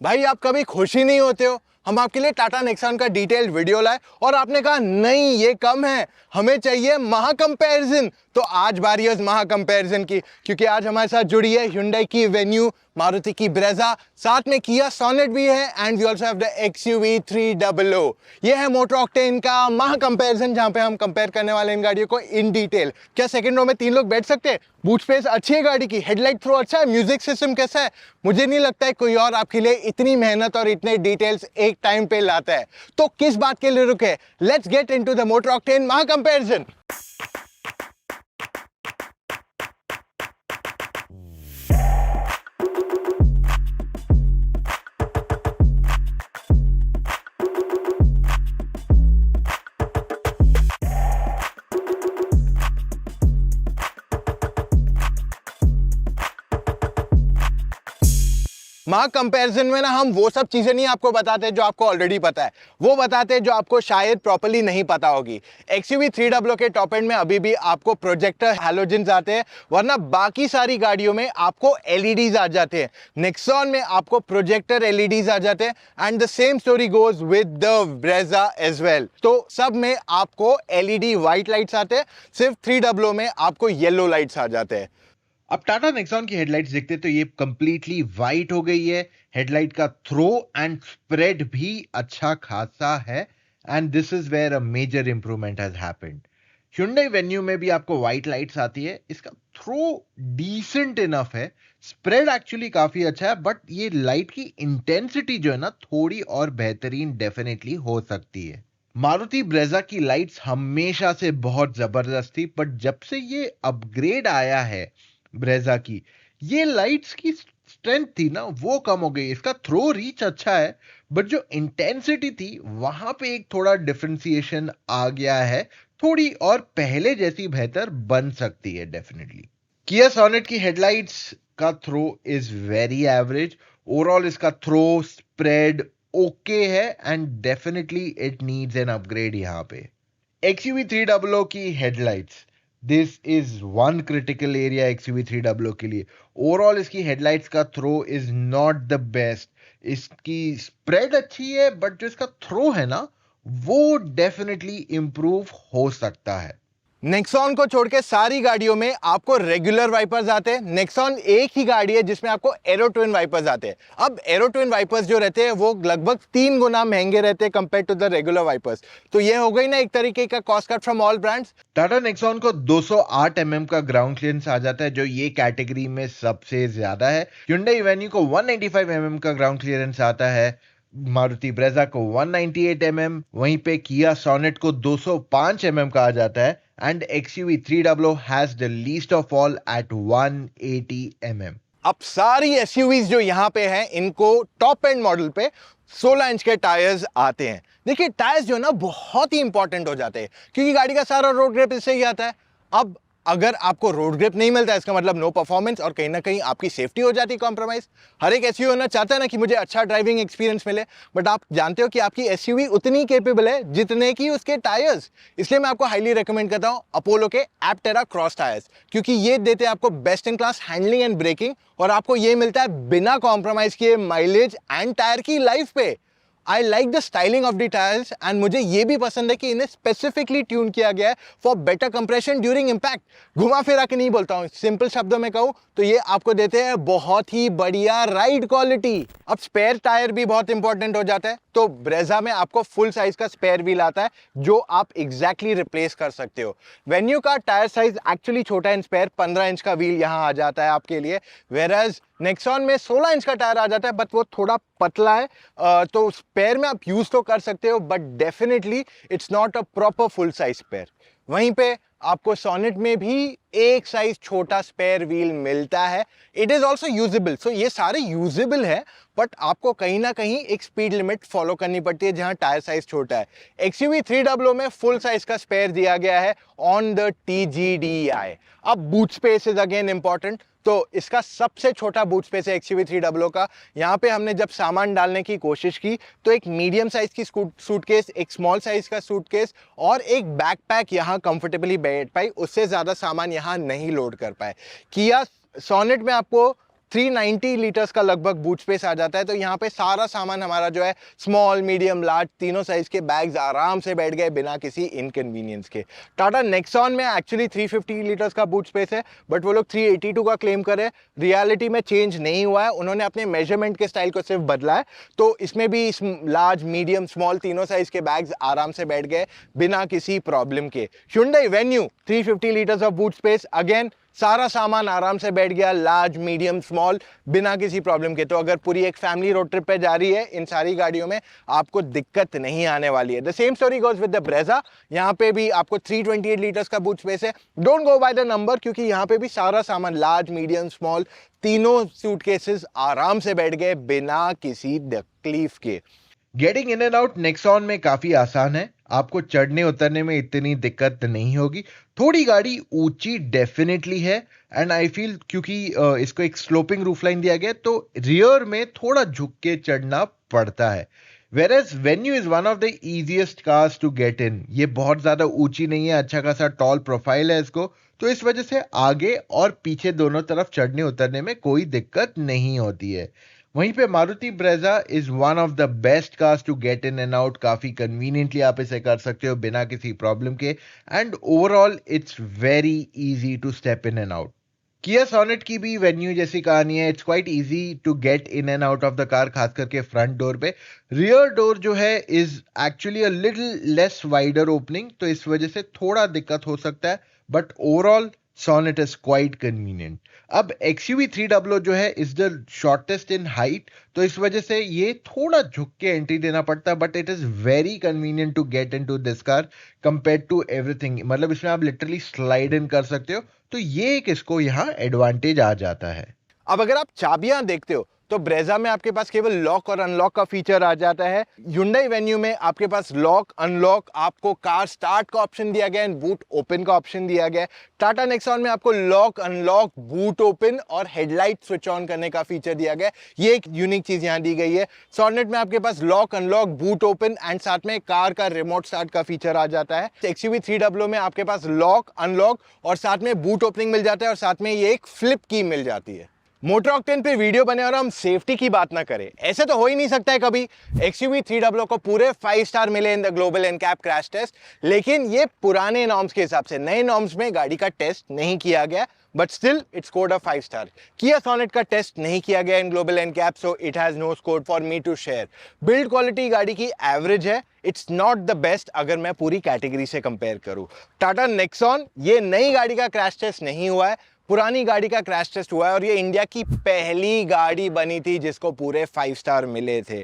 भाई आप कभी खुश ही नहीं होते हो। हम आपके लिए टाटा नेक्सॉन का डिटेल्ड वीडियो लाए और आपने कहा नहीं ये कम है, हमें चाहिए महा कंपैरिजन। तो आज बारी है उस महा कंपैरिजन की, क्योंकि आज हमारे साथ जुड़ी है Hyundai की वेन्यू, मारुति की ब्रेजा, साथ में किया सोनेट भी है and we also have the XUV 300। ये है मोटर ऑक्टेन का महा कंपैरिजन, जहां पे हम कंपेयर करने वाले इन गाड़ियों को इन डिटेल। क्या सेकंड रो में 3 लोग बैठ सकते हैं? बूट स्पेस अच्छी है गाड़ी की, हेडलाइट थ्रो अच्छा है, म्यूजिक सिस्टम कैसा है? मुझे नहीं लगता है कोई और आपके लिए इतनी मेहनत और इतने डिटेल्स एक टाइम पे लाता है। तो किस बात के लिए रुके, let's get into the motor octane महा कंपैरिजन। महा कंपैरिजन में ना हम वो सब चीजें नहीं आपको बताते जो आपको ऑलरेडी पता है, वो बताते जो आपको शायद प्रॉपर्ली नहीं पता होगी। XUV 300 के टॉप एंड में अभी भी आपको प्रोजेक्टर हैलोजन्स आते हैं, वरना बाकी सारी गाड़ियों में आपको LEDs आ जाते हैं। नेक्सॉन में आपको प्रोजेक्टर LEDs आ जाते हैं and the same story goes with the Brezza as well. तो सब में आपको LED व्हाइट लाइट्स आते हैं, सिर्फ 300 में आपको येलो लाइट्स आ जाते हैं। अब टाटा नेक्सॉन की हेडलाइट्स देखते तो ये कंप्लीटली वाइट हो गई है। हेडलाइट का थ्रो एंड स्प्रेड भी अच्छा खासा है and this is where a major improvement has happened. Hyundai Venue में भी आपको वाइट लाइट्स आती है, इसका थ्रो डिसेंट इनफ है, स्प्रेड एक्चुअली काफी अच्छा है, बट ये लाइट की इंटेंसिटी जो है ना थोड़ी और बेहतरीन डेफिनेटली हो सकती है। मारुति ब्रेजा की लाइट्स हमेशा से बहुत जबरदस्त थी, बट जब से ये अपग्रेड आया है ब्रेजा की, ये लाइट्स की स्ट्रेंथ थी ना वो कम हो गई। इसका थ्रो रीच अच्छा है, बट जो इंटेंसिटी थी वहां पे एक थोड़ा डिफरेंशिएशन आ गया है, थोड़ी और पहले जैसी बेहतर बन सकती है डेफिनेटली। किया सोनेट की हेडलाइट्स का throw is very average. Overall इसका थ्रो स्प्रेड ओके है and definitely it needs an upgrade. यहां पे XUV 300 की हेडलाइट्स, this is one critical area XUV 300 के लिए। ओवरऑल इसकी हेडलाइट्स का throw is not the best. इसकी स्प्रेड अच्छी है, बट जो इसका थ्रो है ना वो डेफिनेटली इंप्रूव हो सकता है। नेक्सॉन को छोड़ के सारी गाड़ियों में आपको रेगुलर वाइपर्स आते हैं। नेक्सॉन एक ही गाड़ी है जिसमें आपको एरो ट्विन वाइपर्स आते हैं। अब एरो ट्विन वाइपर्स जो रहते हैं वो लगभग 3 गुना महंगे रहते हैं compare to the regular wipers. तो ये हो गई ना एक तरीके का cost cut from all brands. Tata Nexon को 208 mm का ग्राउंड क्लियरेंस आ जाता है, जो ये कैटेगरी में सबसे ज्यादा है। Hyundai वेन्यू को 195 mm का ग्राउंड क्लियरेंस आता है, मारुति ब्रेजा को 198 mm, वहीं पे किया सोनेट को 205 mm का आ जाता है and XUV 300 has the least of all at 180 mm। अब सारी एसयूवीज जो यहाँ पे हैं इनको टॉप एंड मॉडल पे 16 इंच के टायर्स आते हैं। देखिए टायर्स जो ना बहुत ही इंपॉर्टेंट हो जाते हैं, क्योंकि गाड़ी का सारा रोड ग्रिप इससे ही आता है। अब अगर आपको रोड ग्रिप नहीं मिलता है इसका मतलब नो परफॉर्मेंस, और कहीं ना कहीं आपकी सेफ्टी हो जाती है कॉम्प्रोमाइज। हर एक एसयूवी होना चाहता है ना कि मुझे अच्छा ड्राइविंग एक्सपीरियंस मिले, बट आप जानते हो कि आपकी एसयूवी उतनी केपेबल है जितने की उसके टायर्स। इसलिए मैं आपको हाईली रिकमेंड करता हूं अपोलो के एप्टेरा क्रॉस टायर्स, क्योंकि ये देते हैं आपको best in class handling and braking, और आपको ये मिलता है बिना कॉम्प्रोमाइज किए माइलेज एंड टायर की लाइफ पे। I like the styling of the tyres and मुझे ये भी पसंद है कि इन्हें स्पेसिफिकली ट्यून किया गया है for better compression during impact. घुमा फिरा के नहीं बोलता हूं, सिंपल शब्दों में कहूं तो ये आपको देते हैं बहुत ही बढ़िया राइड क्वालिटी। अब स्पेयर टायर भी बहुत इंपॉर्टेंट हो जाता है, तो ब्रेजा में आपको फुल साइज का स्पेयर व्हील आता है जो आप एग्जैक्टली रिप्लेस कर सकते हो। वेन्यू का टायर साइज एक्चुअली छोटा है, स्पेयर 15 इंच का व्हील यहां आ जाता है आपके लिए, वेराज नेक्सॉन में 16 इंच का टायर आ जाता है, बट वो थोड़ा पतला है। तो स्पेयर में आप यूज तो कर सकते हो, but definitely it's not a proper full size spare. वहीं पे आपको सोनेट में भी एक साइज छोटा स्पेयर व्हील मिलता है। इट इज ऑल्सो यूजेबल, सो ये सारे यूजेबल है, बट आपको कहीं ना कहीं एक स्पीड लिमिट फॉलो करनी पड़ती है जहां टायर साइज छोटा है। XUV 300 में फुल साइज का स्पेयर दिया गया है ऑन द TGDI। अब boot space is again important, तो इसका सबसे छोटा बूट स्पेस है XUV 300 का। यहाँ पे हमने जब सामान डालने की कोशिश की तो एक मीडियम साइज की सूटकेस, एक स्मॉल साइज का सूटकेस और एक बैकपैक यहाँ कंफर्टेबली बैठ पाई, उससे ज्यादा सामान यहाँ नहीं लोड कर पाए। किया सोनेट में आपको 390 लीटर्स का लगभग बूट स्पेस आ जाता है। तो यहाँ पे सारा सामान हमारा जो है स्मॉल, मीडियम, लार्ज तीनों साइज के बैग्स आराम से बैठ गए बिना किसी इनकन्वीनियंस के। टाटा नेक्सॉन में एक्चुअली 350 लीटर्स का बूट स्पेस है, बट वो लोग 382 का क्लेम करे। रियलिटी में चेंज नहीं हुआ है, उन्होंने अपने मेजरमेंट के स्टाइल को सिर्फ बदला है। तो इसमें भी लार्ज, मीडियम, स्मॉल तीनों साइज के बैग्स आराम से बैठ गए बिना किसी प्रॉब्लम के। Hyundai Venue 350 litres of boot space, again सारा सामान आराम से बैठ गया, लार्ज, मीडियम, स्मॉल, बिना किसी प्रॉब्लम के। तो अगर पूरी एक फैमिली रोड ट्रिप पे जा रही है, इन सारी गाड़ियों में आपको दिक्कत नहीं आने वाली है। The same story goes with the Brezza. यहाँ पे भी आपको 328 लीटर्स का बूट स्पेस है। Don't go by the number, क्योंकि यहाँ पे भी सारा सामान लार्ज, मीडियम, स्मॉल तीनों सूटकेसेस आराम से बैठ गए बिना किसी तकलीफ के। Getting in and out Nexon में काफी आसान है, आपको चढ़ने उतरने में इतनी दिक्कत नहीं होगी। थोड़ी गाड़ी ऊंची डेफिनेटली है, एंड आई फील क्योंकि इसको एक स्लोपिंग रूफलाइन दिया गया तो रियर में थोड़ा झुक के चढ़ना पड़ता है। Whereas Venue is one of the easiest cars to get in. ये बहुत ज्यादा ऊंची नहीं है, अच्छा खासा टॉल प्रोफाइल है इसको, तो इस वजह से आगे और पीछे दोनों तरफ चढ़ने उतरने में कोई दिक्कत नहीं होती है। वहीं पे Maruti Brezza is one of the best cars to get in and out, काफी कन्वीनियंटली आप इसे कर सकते हो बिना किसी प्रॉब्लम के, and overall it's very easy to step in and out. Kia Sonet की भी वेन्यू जैसी कहानी है, it's quite easy to get in and out of the car, खास करके फ्रंट डोर पे। रियर डोर जो है is actually a little less wider opening, तो इस वजह से थोड़ा दिक्कत हो सकता है, but overall Sonet is quite convenient. अब XUV 300 जो है is the shortest in height, तो इस वजह से ये थोड़ा झुक के एंट्री देना पड़ता है, but it is very convenient to get into this car compare to everything. मतलब इसमें आप लिटरली स्लाइड इन कर सकते हो, तो ये एक इसको यहाँ एडवांटेज आ जाता है। अब अगर आप चाबियां देखते हो तो ब्रेजा में आपके पास केवल लॉक और अनलॉक का फीचर आ जाता है। Hyundai Venue में आपके पास लॉक, अनलॉक, आपको कार स्टार्ट का ऑप्शन दिया गया है, बूट ओपन का ऑप्शन दिया गया है। टाटा नेक्सॉन में आपको लॉक, अनलॉक, बूट ओपन और हेडलाइट स्विच ऑन करने का फीचर दिया गया है। ये एक यूनिक चीज यहां दी गई है। सोनेट में आपके पास lock, unlock, boot open and साथ में कार का रिमोट स्टार्ट का फीचर आ जाता है। XUV 300 में आपके पास लॉक, अनलॉक और साथ में बूट ओपनिंग मिल जाता है, और साथ में ये एक फ्लिप की मिल जाती है। मोटर ऑक्टेन पे वीडियो बने और हम सेफ्टी की बात ना करें, ऐसे तो हो ही नहीं सकता है कभी। XUV 300 को पूरे 5 स्टार मिले in the global NCAP crash test, लेकिन ये पुराने नॉर्म्स के हिसाब से, नए नॉर्म्स में गाड़ी का टेस्ट नहीं किया गया, but still it scored a 5 star. Kia Sonet का टेस्ट नहीं किया गया in global NCAP, so it has no score for me to share. Build quality गाड़ी की एवरेज है, इट्स नॉट द बेस्ट अगर मैं पूरी कैटेगरी से कंपेयर करूं। टाटा नेक्सॉन, ये नई गाड़ी का क्रैश टेस्ट नहीं हुआ है, पुरानी गाड़ी का क्रैश टेस्ट हुआ है, और ये इंडिया की पहली गाड़ी बनी थी जिसको पूरे 5 स्टार मिले थे।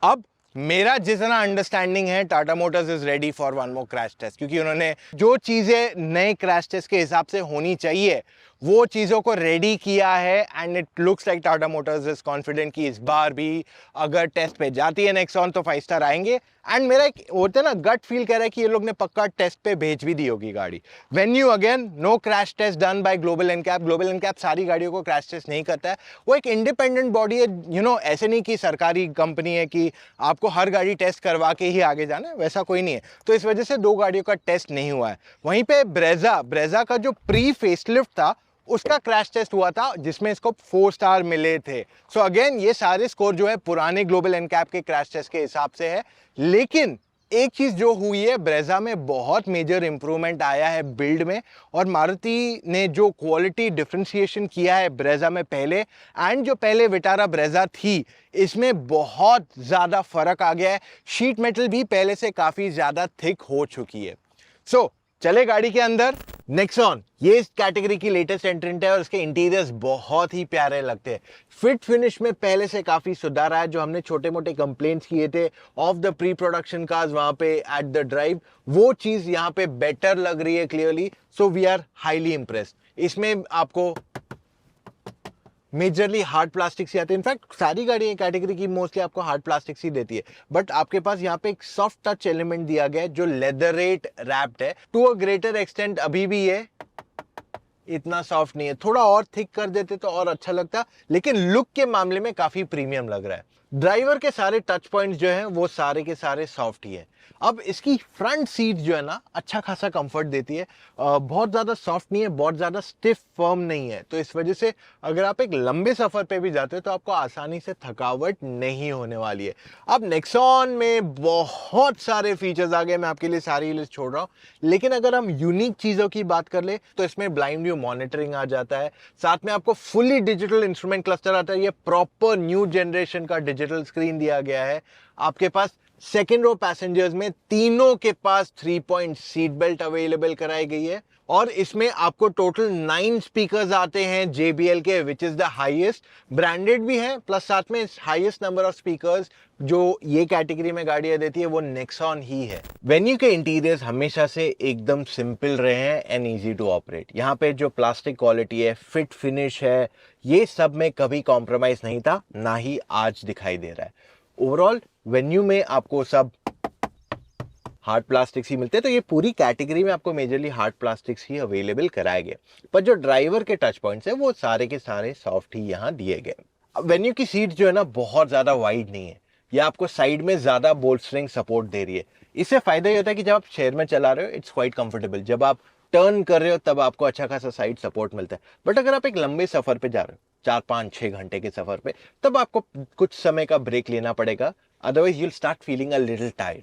अब मेरा जितना अंडरस्टैंडिंग है, Tata Motors is ready for one more crash test, क्योंकि उन्होंने जो चीजें नए क्रैश टेस्ट के हिसाब से होनी चाहिए वो चीज़ों को रेडी किया है, and it looks like Tata Motors is confident कि इस बार भी अगर टेस्ट पे जाती है नेक्सॉन तो 5 स्टार आएंगे। एंड मेरा एक होता है ना गट फील कह रहा है कि ये लोग ने पक्का टेस्ट पे भेज भी दी होगी गाड़ी। Venue again no crash test done by global NCAP. Global NCAP सारी गाड़ियों को क्रैश टेस्ट नहीं करता है, वो एक इंडिपेंडेंट बॉडी है, यू नो, ऐसे नहीं कि सरकारी कंपनी है कि आपको हर गाड़ी टेस्ट करवा के ही आगे जाना है, वैसा कोई नहीं है। तो इस वजह से 2 गाड़ियों का टेस्ट नहीं हुआ है। वहीं पे ब्रेजा का जो प्री फेसलिफ्ट था उसका क्रैश टेस्ट हुआ था, जिसमें इसको 4 स्टार मिले थे। सो अगेन ये सारे स्कोर जो है पुराने ग्लोबल एनकैप के क्रैश टेस्ट के हिसाब से है, लेकिन एक चीज जो हुई है, ब्रेजा में बहुत मेजर इंप्रूवमेंट आया है बिल्ड में, और मारुति ने जो क्वालिटी डिफरेंशिएशन किया है ब्रेजा में पहले एंड जो पहले विटारा ब्रेजा थी, इसमें बहुत ज्यादा फर्क आ गया है। शीट मेटल भी पहले से काफी ज्यादा थिक हो चुकी है। सो चले गाड़ी के अंदर। नेक्सॉन ये इस कैटेगरी की लेटेस्ट एंट्रेंट है और इसके इंटीरियर्स बहुत ही प्यारे लगते हैं। फिट फिनिश में पहले से काफी सुधार आया। जो हमने छोटे मोटे कंप्लेंट्स किए थे of the pre production cars वहां पे एट द ड्राइव, वो चीज यहाँ पे बेटर लग रही है clearly. So we are highly impressed. इसमें आपको मेजरली हार्ड प्लास्टिक ही आते हैं। इनफैक्ट सारी गाड़ी कैटेगरी की मोस्टली आपको हार्ड प्लास्टिक ही देती है, बट आपके पास यहाँ पे एक सॉफ्ट टच एलिमेंट दिया गया है जो लेदरेट रैप्ड है। टू अ ग्रेटर एक्सटेंट अभी भी ये इतना सॉफ्ट नहीं है, थोड़ा और थिक कर देते तो और अच्छा लगता, लेकिन लुक के मामले में काफी प्रीमियम लग रहा है। ड्राइवर के सारे टच पॉइंट्स जो हैं वो सारे के सारे सॉफ्ट ही है। अब इसकी फ्रंट सीट जो है ना अच्छा खासा कंफर्ट देती है, बहुत ज़्यादा सॉफ्ट नहीं है, बहुत ज़्यादा स्टिफ फर्म नहीं है, तो इस वजह से अगर आप एक लंबे सफ़र पे भी जाते हो तो आपको आसानी से थकावट नहीं होने वाली है। अब नेक्सॉन में बहुत सारे फीचर्स आ गए, मैं आपके लिए सारी लिस्ट छोड़ रहा हूँ, लेकिन अगर हम यूनिक चीज़ों की बात कर ले तो इसमें ब्लाइंड व्यू मॉनिटरिंग आ जाता है, साथ में आपको फुली डिजिटल इंस्ट्रूमेंट क्लस्टर आता है, ये प्रॉपर न्यू जनरेशन का डिजिटल स्क्रीन दिया गया है। आपके पास सेकेंड रो पैसेंजर्स में तीनों के पास 3 पॉइंट सीट बेल्ट अवेलेबल कराई गई है, और इसमें आपको टोटल 9 स्पीकर्स आते हैं JBL के, which is the highest, branded भी है, प्लस साथ में हाईएस्ट नंबर ऑफ स्पीकर्स जो ये कैटेगरी में गाड़ियां देती है वो नेक्सॉन ही है। वेन्यू के इंटीरियर्स हमेशा से एकदम सिंपल रहे हैं एंड इजी टू ऑपरेट। यहाँ पे जो प्लास्टिक क्वालिटी है, फिट फिनिश है, ये सब में कभी कॉम्प्रोमाइज नहीं था, ना ही आज दिखाई दे रहा है। ओवरऑल वेन्यू में आपको सब हार्ड प्लास्टिक्स ही मिलते हैं, तो ये पूरी कैटेगरी में आपको मेजरली हार्ड प्लास्टिक्स ही अवेलेबल कराए गए, पर जो ड्राइवर के टच पॉइंट्स है वो सारे के सारे सॉफ्ट ही यहाँ दिए गए। अब वेन्यू की सीट जो है ना बहुत ज़्यादा वाइड नहीं है, ये आपको साइड में ज़्यादा बोल्स्टरिंग सपोर्ट दे रही है। इससे फायदा ये होता है कि जब आप शहर में चला रहे हो इट्स क्वाइट कंफर्टेबल, जब आप टर्न कर रहे हो तब आपको अच्छा खासा साइड सपोर्ट मिलता है। बट अगर आप एक लंबे सफ़र पे जा रहे हो, 4-5-6 घंटे के सफ़र पे, तब आपको कुछ समय का ब्रेक लेना पड़ेगा, otherwise you'll start feeling a little tired.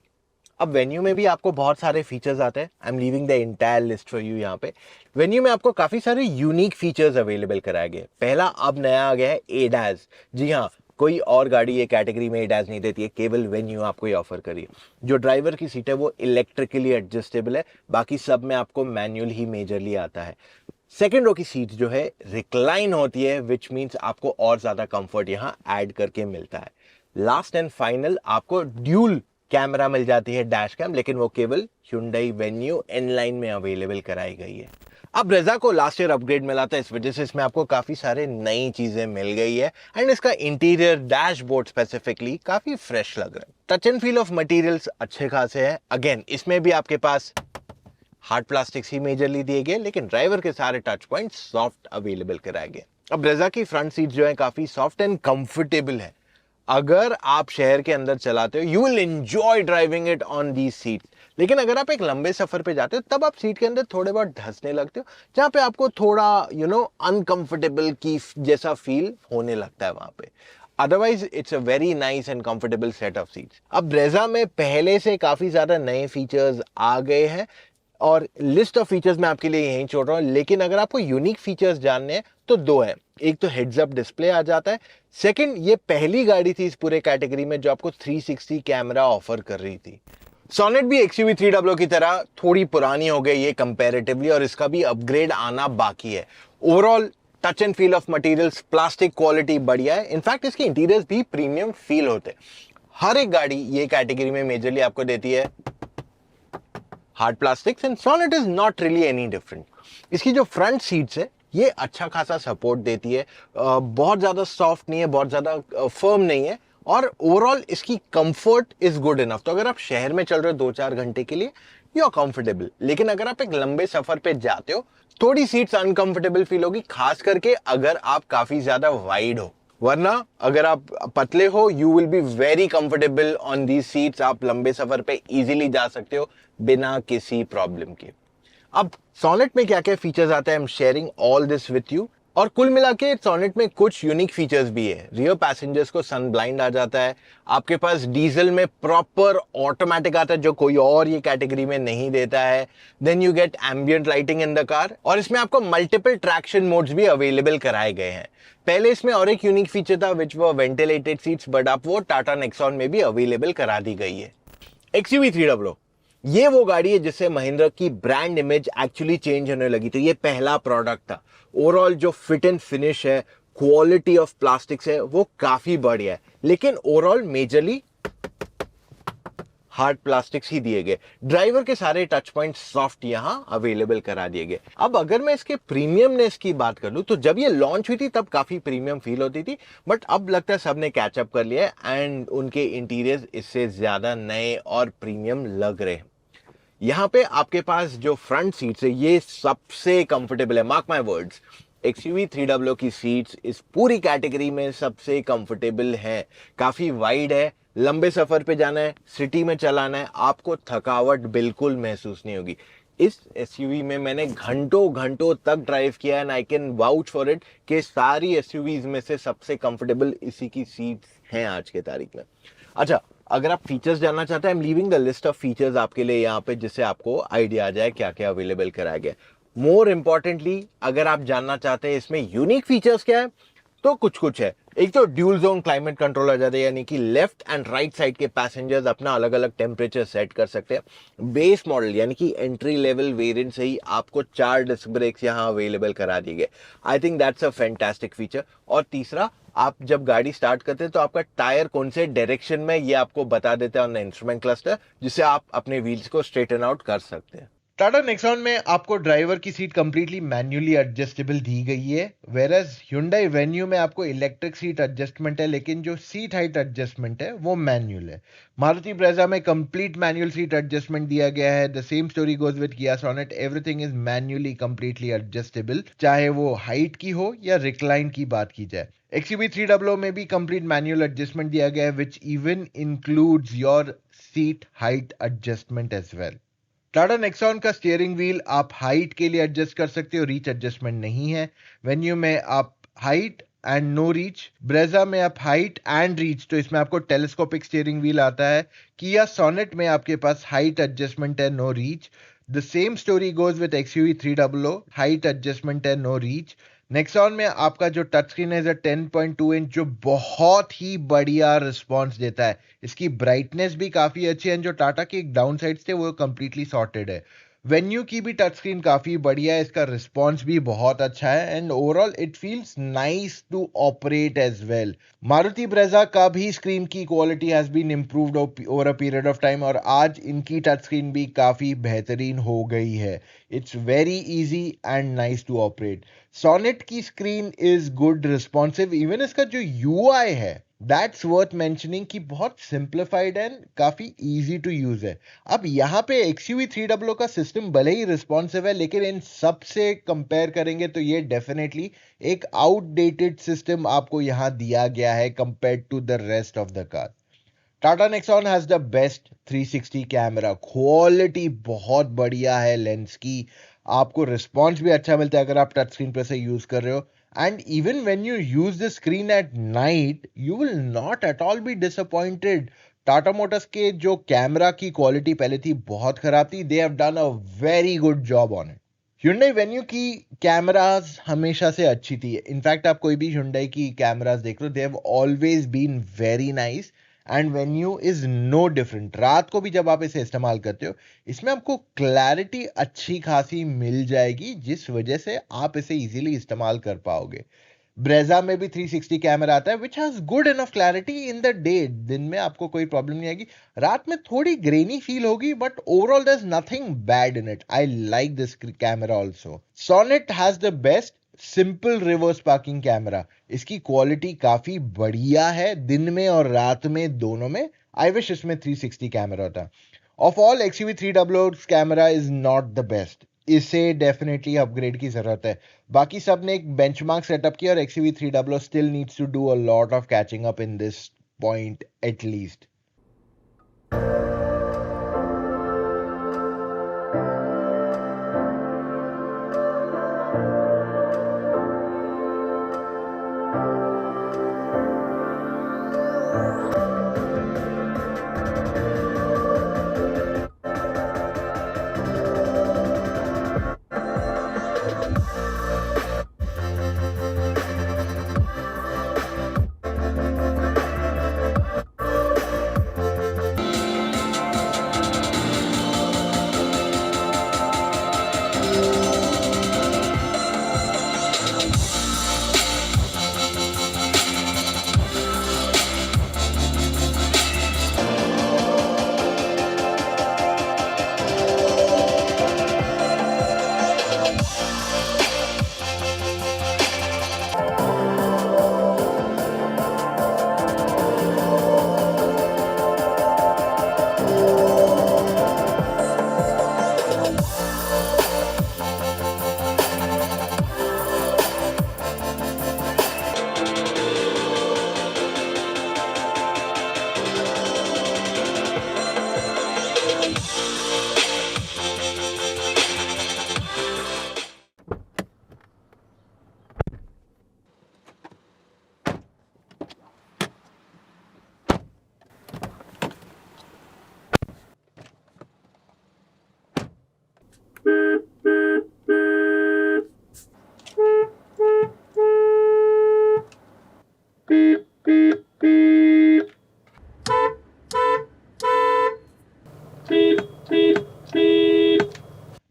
अब वेन्यू में भी आपको बहुत सारे फीचर्स आते हैं, I am leaving the entire list for you. यहाँ पे वेन्यू में आपको काफ़ी सारे यूनिक फीचर्स अवेलेबल कराए गए। पहला अब नया आ गया है एडास। जी हाँ, कोई और गाड़ी ये कैटेगरी में एडास नहीं देती है, केवल वेन्यू आपको ये ऑफर करिए। जो ड्राइवर की सीट है वो इलेक्ट्रिकली एडजस्टेबल है, बाकी सब में आपको मैनुअल ही मेजरली आता है। सेकेंड रो की सीट जो है रिक्लाइन होती है, विच मीन्स आपको और ज़्यादा कंफर्ट यहाँ ऐड करके मिलता है। लास्ट एंड फाइनल आपको ड्यूल कैमरा मिल जाती है, डैश कैम, लेकिन वो केवल Hyundai Venue N-Line में अवेलेबल कराई गई है। अब ब्रेजा को लास्ट ईयर अपग्रेड मिला था, इस वजह से इसमें आपको काफ़ी सारे नई चीज़ें मिल गई है, एंड इसका इंटीरियर डैशबोर्ड स्पेसिफिकली काफ़ी फ्रेश लग रहा है। Touch and feel of materials अच्छे खासे हैं। अगेन इसमें भी आपके पास हार्ड प्लास्टिक्स ही मेजरली दिए गए, लेकिन ड्राइवर के सारे टच पॉइंट्स सॉफ्ट अवेलेबल कराए गए। अब ब्रेजा की फ्रंट सीट जो है काफ़ी सॉफ्ट एंड कंफर्टेबल है। अगर आप शहर के अंदर चलाते हो you will enjoy driving it on these seats, लेकिन अगर आप एक लंबे सफर पे जाते हो तब आप सीट के अंदर थोड़े बहुत धंसने लगते हो, जहाँ पे आपको थोड़ा अनकंफर्टेबल की जैसा फील होने लगता है वहां पे। Otherwise it's a very nice and comfortable set of seats. अब ब्रेजा में पहले से काफी ज्यादा नए फीचर्स आ गए हैं, और लिस्ट ऑफ फीचर्स मैं आपके लिए यहीं छोड़ रहा हूँ, लेकिन अगर आपको यूनिक फीचर्स जानने हैं तो दो हैं। एक तो हेड्स अप डिस्प्ले आ जाता है, सेकंड ये पहली गाड़ी थी इस पूरे कैटेगरी में जो आपको 360 कैमरा ऑफर कर रही थी। सोनेट भी XUV 300 की तरह थोड़ी पुरानी हो गई है कंपैरेटिवली, और इसका भी अपग्रेड आना बाकी है। Overall touch and feel of materials, plastic quality बढ़िया है, इनफैक्ट इसके इंटीरियर्स भी प्रीमियम फील होते हैं। हर एक गाड़ी ये कैटेगरी में मेजरली आपको देती है hard plastics, and Sonet is not really any different. इसकी जो फ्रंट सीट्स है ये अच्छा खासा सपोर्ट देती है, बहुत ज़्यादा सॉफ्ट नहीं है, बहुत ज़्यादा फर्म नहीं है, और ओवरऑल इसकी कंफर्ट इज गुड इनफ। तो अगर आप शहर में चल रहे हो 2-4 घंटे के लिए यू आर कंफर्टेबल, लेकिन अगर आप एक लंबे सफर पे जाते हो थोड़ी सीट्स अनकंफर्टेबल फील होगी, खास करके अगर आप काफ़ी ज़्यादा वाइड हो। वरना अगर आप पतले हो you will be very comfortable on these seats, आप लंबे सफर पे इजीली जा सकते हो बिना किसी प्रॉब्लम के। अब सोनेट में क्या क्या फीचर्स आते हैं, I am sharing all this with you. और कुल मिला के सोनेट में कुछ यूनिक फीचर्स भी है। रियर पैसेंजर्स को सन ब्लाइंड आ जाता है, आपके पास डीजल में प्रॉपर ऑटोमेटिक आता है जो कोई और ये कैटेगरी में नहीं देता है। Then you get ambient lighting in the car, और इसमें आपको मल्टीपल ट्रैक्शन मोड्स भी अवेलेबल कराए गए हैं। पहले इसमें और एक यूनिक फीचर था विच वो वेंटिलेटेड सीट्स, बट अब वो टाटा नेक्सॉन में भी अवेलेबल करा दी गई है। XUV 300 ये वो गाड़ी है जिससे महिंद्रा की ब्रांड इमेज एक्चुअली चेंज होने लगी, तो ये पहला प्रोडक्ट था। ओवरऑल जो फिट एंड फिनिश है, क्वालिटी ऑफ प्लास्टिक्स है, वो काफी बढ़िया है, लेकिन ओवरऑल मेजरली हार्ड प्लास्टिक्स ही दिए गए। ड्राइवर के सारे टच पॉइंट सॉफ्ट यहां अवेलेबल करा दिए गए। अब अगर मैं इसके प्रीमियमनेस की बात कर लूं तो जब ये लॉन्च हुई थी तब काफी प्रीमियम फील होती थी, बट अब लगता है सबने कैचअप कर लिया है एंड उनके इंटीरियर्स इससे ज्यादा नए और प्रीमियम लग रहे हैं। यहाँ पे आपके पास जो फ्रंट सीट्स है ये सबसे कंफर्टेबल है, मार्क माय वर्ड्स। XUV 300 की सीट्स इस पूरी कैटेगरी में सबसे कंफर्टेबल हैं। काफ़ी वाइड है, लंबे सफ़र पे जाना है, सिटी में चलाना है, आपको थकावट बिल्कुल महसूस नहीं होगी। इस SUV में मैंने घंटों घंटों तक ड्राइव किया and I can vouch for it कि सारी SUVs में से सबसे कंफर्टेबल इसी की सीट्स हैं आज के तारीख में। अच्छा, अगर आप फीचर्स जानना चाहते हैं, I am leaving the list of features आपके लिए यहाँ पे, जिससे आपको आइडिया आ जाए क्या क्या अवेलेबल कराया गया। मोर इम्पॉर्टेंटली, अगर आप जानना चाहते हैं इसमें यूनिक फीचर्स क्या है, तो कुछ कुछ है। एक तो ड्यूल जोन क्लाइमेट कंट्रोल आ जाता है, यानी कि लेफ्ट एंड राइट साइड के पैसेंजर्स अपना अलग अलग टेम्परेचर सेट कर सकते हैं। बेस मॉडल यानी कि एंट्री लेवल वेरिएंट से ही आपको 4 डिस्क ब्रेक्स यहाँ अवेलेबल करा दिए गए। I think that's a fantastic feature. और तीसरा, आप जब गाड़ी स्टार्ट करते हैं तो आपका टायर कौन से डायरेक्शन में ये आपको बता देता है ऑन द इंस्ट्रूमेंट क्लस्टर, जिससे आप अपने व्हील्स को स्ट्रेटन आउट कर सकते हैं। टाटा नेक्सॉन में आपको ड्राइवर की सीट कंप्लीटली मैन्युअली एडजस्टेबल दी गई है, वेरएज Hyundai Venue में आपको इलेक्ट्रिक सीट एडजस्टमेंट है, लेकिन जो सीट हाइट एडजस्टमेंट है वो मैन्युअल है। मारुति ब्रेजा में कंप्लीट मैन्युअल सीट एडजस्टमेंट दिया गया है। The same story goes with Kia Sonet, everything is manually completely adjustable, चाहे वो हाइट की हो या रिक्लाइन की बात की जाए। XUV 300 में भी कंप्लीट मैनुअल एडजस्टमेंट दिया गया है, which even includes your seat height adjustment as well. Tata Nexon का स्टीयरिंग व्हील आप हाइट के लिए एडजस्ट कर सकते हो, रीच एडजस्टमेंट नहीं है। वेन्यू में आप height and know reach, Brezza में आप हाइट एंड रीच, तो इसमें आपको टेलीस्कोपिक स्टीयरिंग व्हील आता है। किया सोनेट में आपके पास हाइट एडजस्टमेंट है, know reach. The same story goes with XUV 300, height adjustment है, नो रीच। नेक्सॉन में आपका जो टच स्क्रीन है 10.2 इंच, जो बहुत ही बढ़िया रिस्पॉन्स देता है। इसकी ब्राइटनेस भी काफी अच्छी है, जो टाटा के डाउन साइड्स थे वो कंप्लीटली सॉर्टेड है। वेन्यू की भी टच स्क्रीन काफी बढ़िया है, इसका रिस्पॉन्स भी बहुत अच्छा है and overall it feels nice to operate as well. Maruti Brezza का भी स्क्रीन की quality has been improved over a period of time, और आज इनकी टच स्क्रीन भी काफी बेहतरीन हो गई है। It's very easy and nice to operate. Sonet की screen is good responsive, even इसका जो UI है दैट्स वर्थ मेंशनिंग कि बहुत सिंप्लीफाइड एंड काफी इजी टू यूज है। अब यहाँ पे XUV 300 का सिस्टम भले ही रिस्पॉन्सिव है, लेकिन इन सब से कंपेयर करेंगे तो ये डेफिनेटली एक आउटडेटेड सिस्टम आपको यहाँ दिया गया है compared to the rest of the car. Tata Nexon has the best 360 camera, quality बहुत बढ़िया है लेंस की, आपको रिस्पॉन्स भी अच्छा मिलता है अगर आप टच स्क्रीन पर से यूज कर रहे हो। And even when you use the screen at night you will not at all be disappointed. Tata Motors के जो कैमरा की क्वालिटी पहले थी बहुत खराब थी, they have done a very good job on it. Hyundai Venue की कैमरास हमेशा से अच्छी थी, इनफैक्ट आप कोई भी Hyundai की कैमरास देख लो, they have always been very nice and Venue is no different. रात को भी जब आप इसे इस्तेमाल करते हो, इसमें आपको क्लैरिटी अच्छी खासी मिल जाएगी, जिस वजह से आप इसे इजीली इस्तेमाल कर पाओगे। ब्रेजा में भी 360 कैमरा आता है which has good enough clarity in the day, दिन में आपको कोई प्रॉब्लम नहीं आएगी। रात में थोड़ी ग्रेनी फील होगी, but overall there is nothing bad in it. I like this camera also. Sonet has the best simple reverse parking camera, इसकी क्वालिटी काफी बढ़िया है दिन में और रात में दोनों में। आई विश इसमें 360 कैमरा होता। Of all XUV 300 camera is not the best, इसे डेफिनेटली अपग्रेड की जरूरत है। बाकी सब ने एक बेंचमार्क सेटअप किया और XUV 300 still needs to do a lot of catching up in this point at least.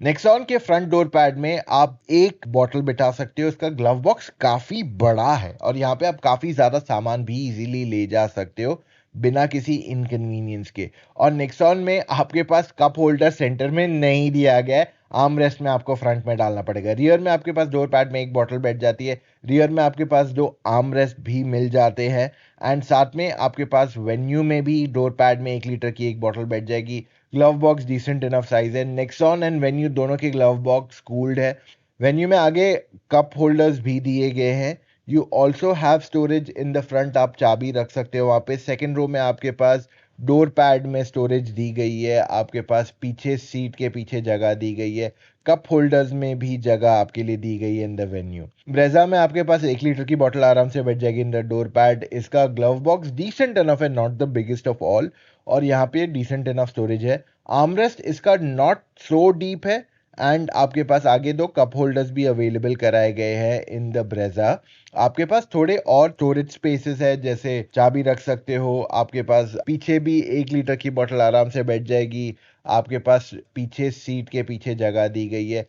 Nexon के फ्रंट डोर पैड में आप एक बॉटल बिठा सकते हो। इसका ग्लव बॉक्स काफी बड़ा है और यहाँ पे आप काफी ज्यादा सामान भी इजीली ले जा सकते हो बिना किसी इनकन्वीनियंस के। और नेक्सॉन में आपके पास कप होल्डर सेंटर में नहीं दिया गया है, आर्म रेस्ट में आपको फ्रंट में डालना पड़ेगा। रियर में आपके पास डोर पैड में एक बॉटल बैठ जाती है, रियर में आपके पास दो आर्म रेस्ट भी मिल जाते हैं एंड साथ में आपके पास वेन्यू में भी डोर पैड में 1 लीटर की एक बॉटल बैठ जाएगी। Glove box decent enough size है। नेक्सॉन एंड वेन्यू दोनों के ग्लव बॉक्स कूल्ड है। वेन्यू में आगे कप होल्डर्स भी दिए गए हैं। You also have storage in the front, आप चाबी रख सकते हो वहाँ पे। सेकेंड रो में आपके पास डोर पैड में स्टोरेज दी गई है, आपके पास पीछे सीट के पीछे जगह दी गई है, कप होल्डर्स में भी जगह आपके लिए दी गई है इन द वेन्यू। ब्रेजा में आपके पास 1 लीटर की बोतल आराम से बैठ जाएगी इन द डोर पैड। इसका ग्लव बॉक्स डिसेंट इनफ है, not the biggest of all, और यहाँ पे डिसेंट इनफ स्टोरेज है। आर्मरेस्ट इसका नॉट सो डीप है एंड आपके पास आगे दो कप होल्डर्स भी अवेलेबल कराए गए हैं इन द ब्रेजा। आपके पास थोड़े और स्टोरेज स्पेसेस है, जैसे चाबी रख सकते हो, आपके पास पीछे भी 1 लीटर की बोतल आराम से बैठ जाएगी, आपके पास पीछे सीट के पीछे जगह दी गई है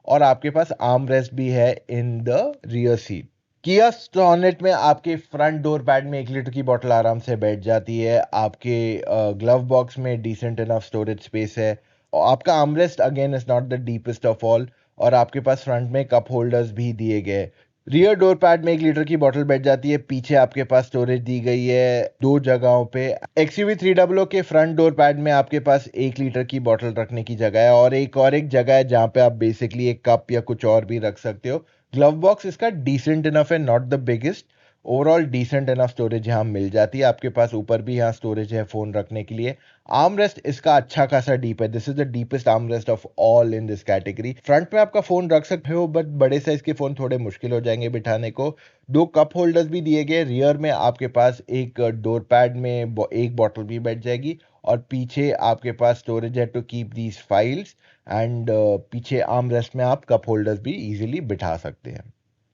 और आपके पास आर्म रेस्ट भी है इन द रियर सीट। किया सॉनेट में आपके फ्रंट डोर पैड में 1 लीटर की बोतल आराम से बैठ जाती है। आपके ग्लव बॉक्स में डिसेंट इनफ स्टोरेज स्पेस है। और आपका armrest again is not the deepest of all और आपके पास फ्रंट में कप होल्डर्स भी दिए गए। रियर डोर पैड में 1 लीटर की बोतल बैठ जाती है, पीछे आपके पास स्टोरेज दी गई है दो जगहों पे। XUV 300 के फ्रंट डोर पैड में आपके पास 1 लीटर की बोतल रखने की जगह है और एक जगह है जहां पे आप बेसिकली एक कप या कुछ और भी रख सकते हो। ग्लव बॉक्स इसका डिसेंट इनफ है, not the biggest, overall decent enough storage यहाँ मिल जाती है। आपके पास ऊपर भी यहाँ स्टोरेज है फोन रखने के लिए। आर्म रेस्ट इसका अच्छा खासा डीप है, this is the deepest arm rest of all in this category. Front में आपका फोन रख सकते हो बट बड़े साइज के फोन थोड़े मुश्किल हो जाएंगे बिठाने को। दो कप होल्डर्स भी दिए गए। रियर में आपके पास एक डोर पैड में एक बॉटल भी बैठ जाएगी और पीछे आपके पास स्टोरेज है to keep these files and पीछे आर्म रेस्ट में आप कप होल्डर्स भी इजीली बिठा सकते हैं।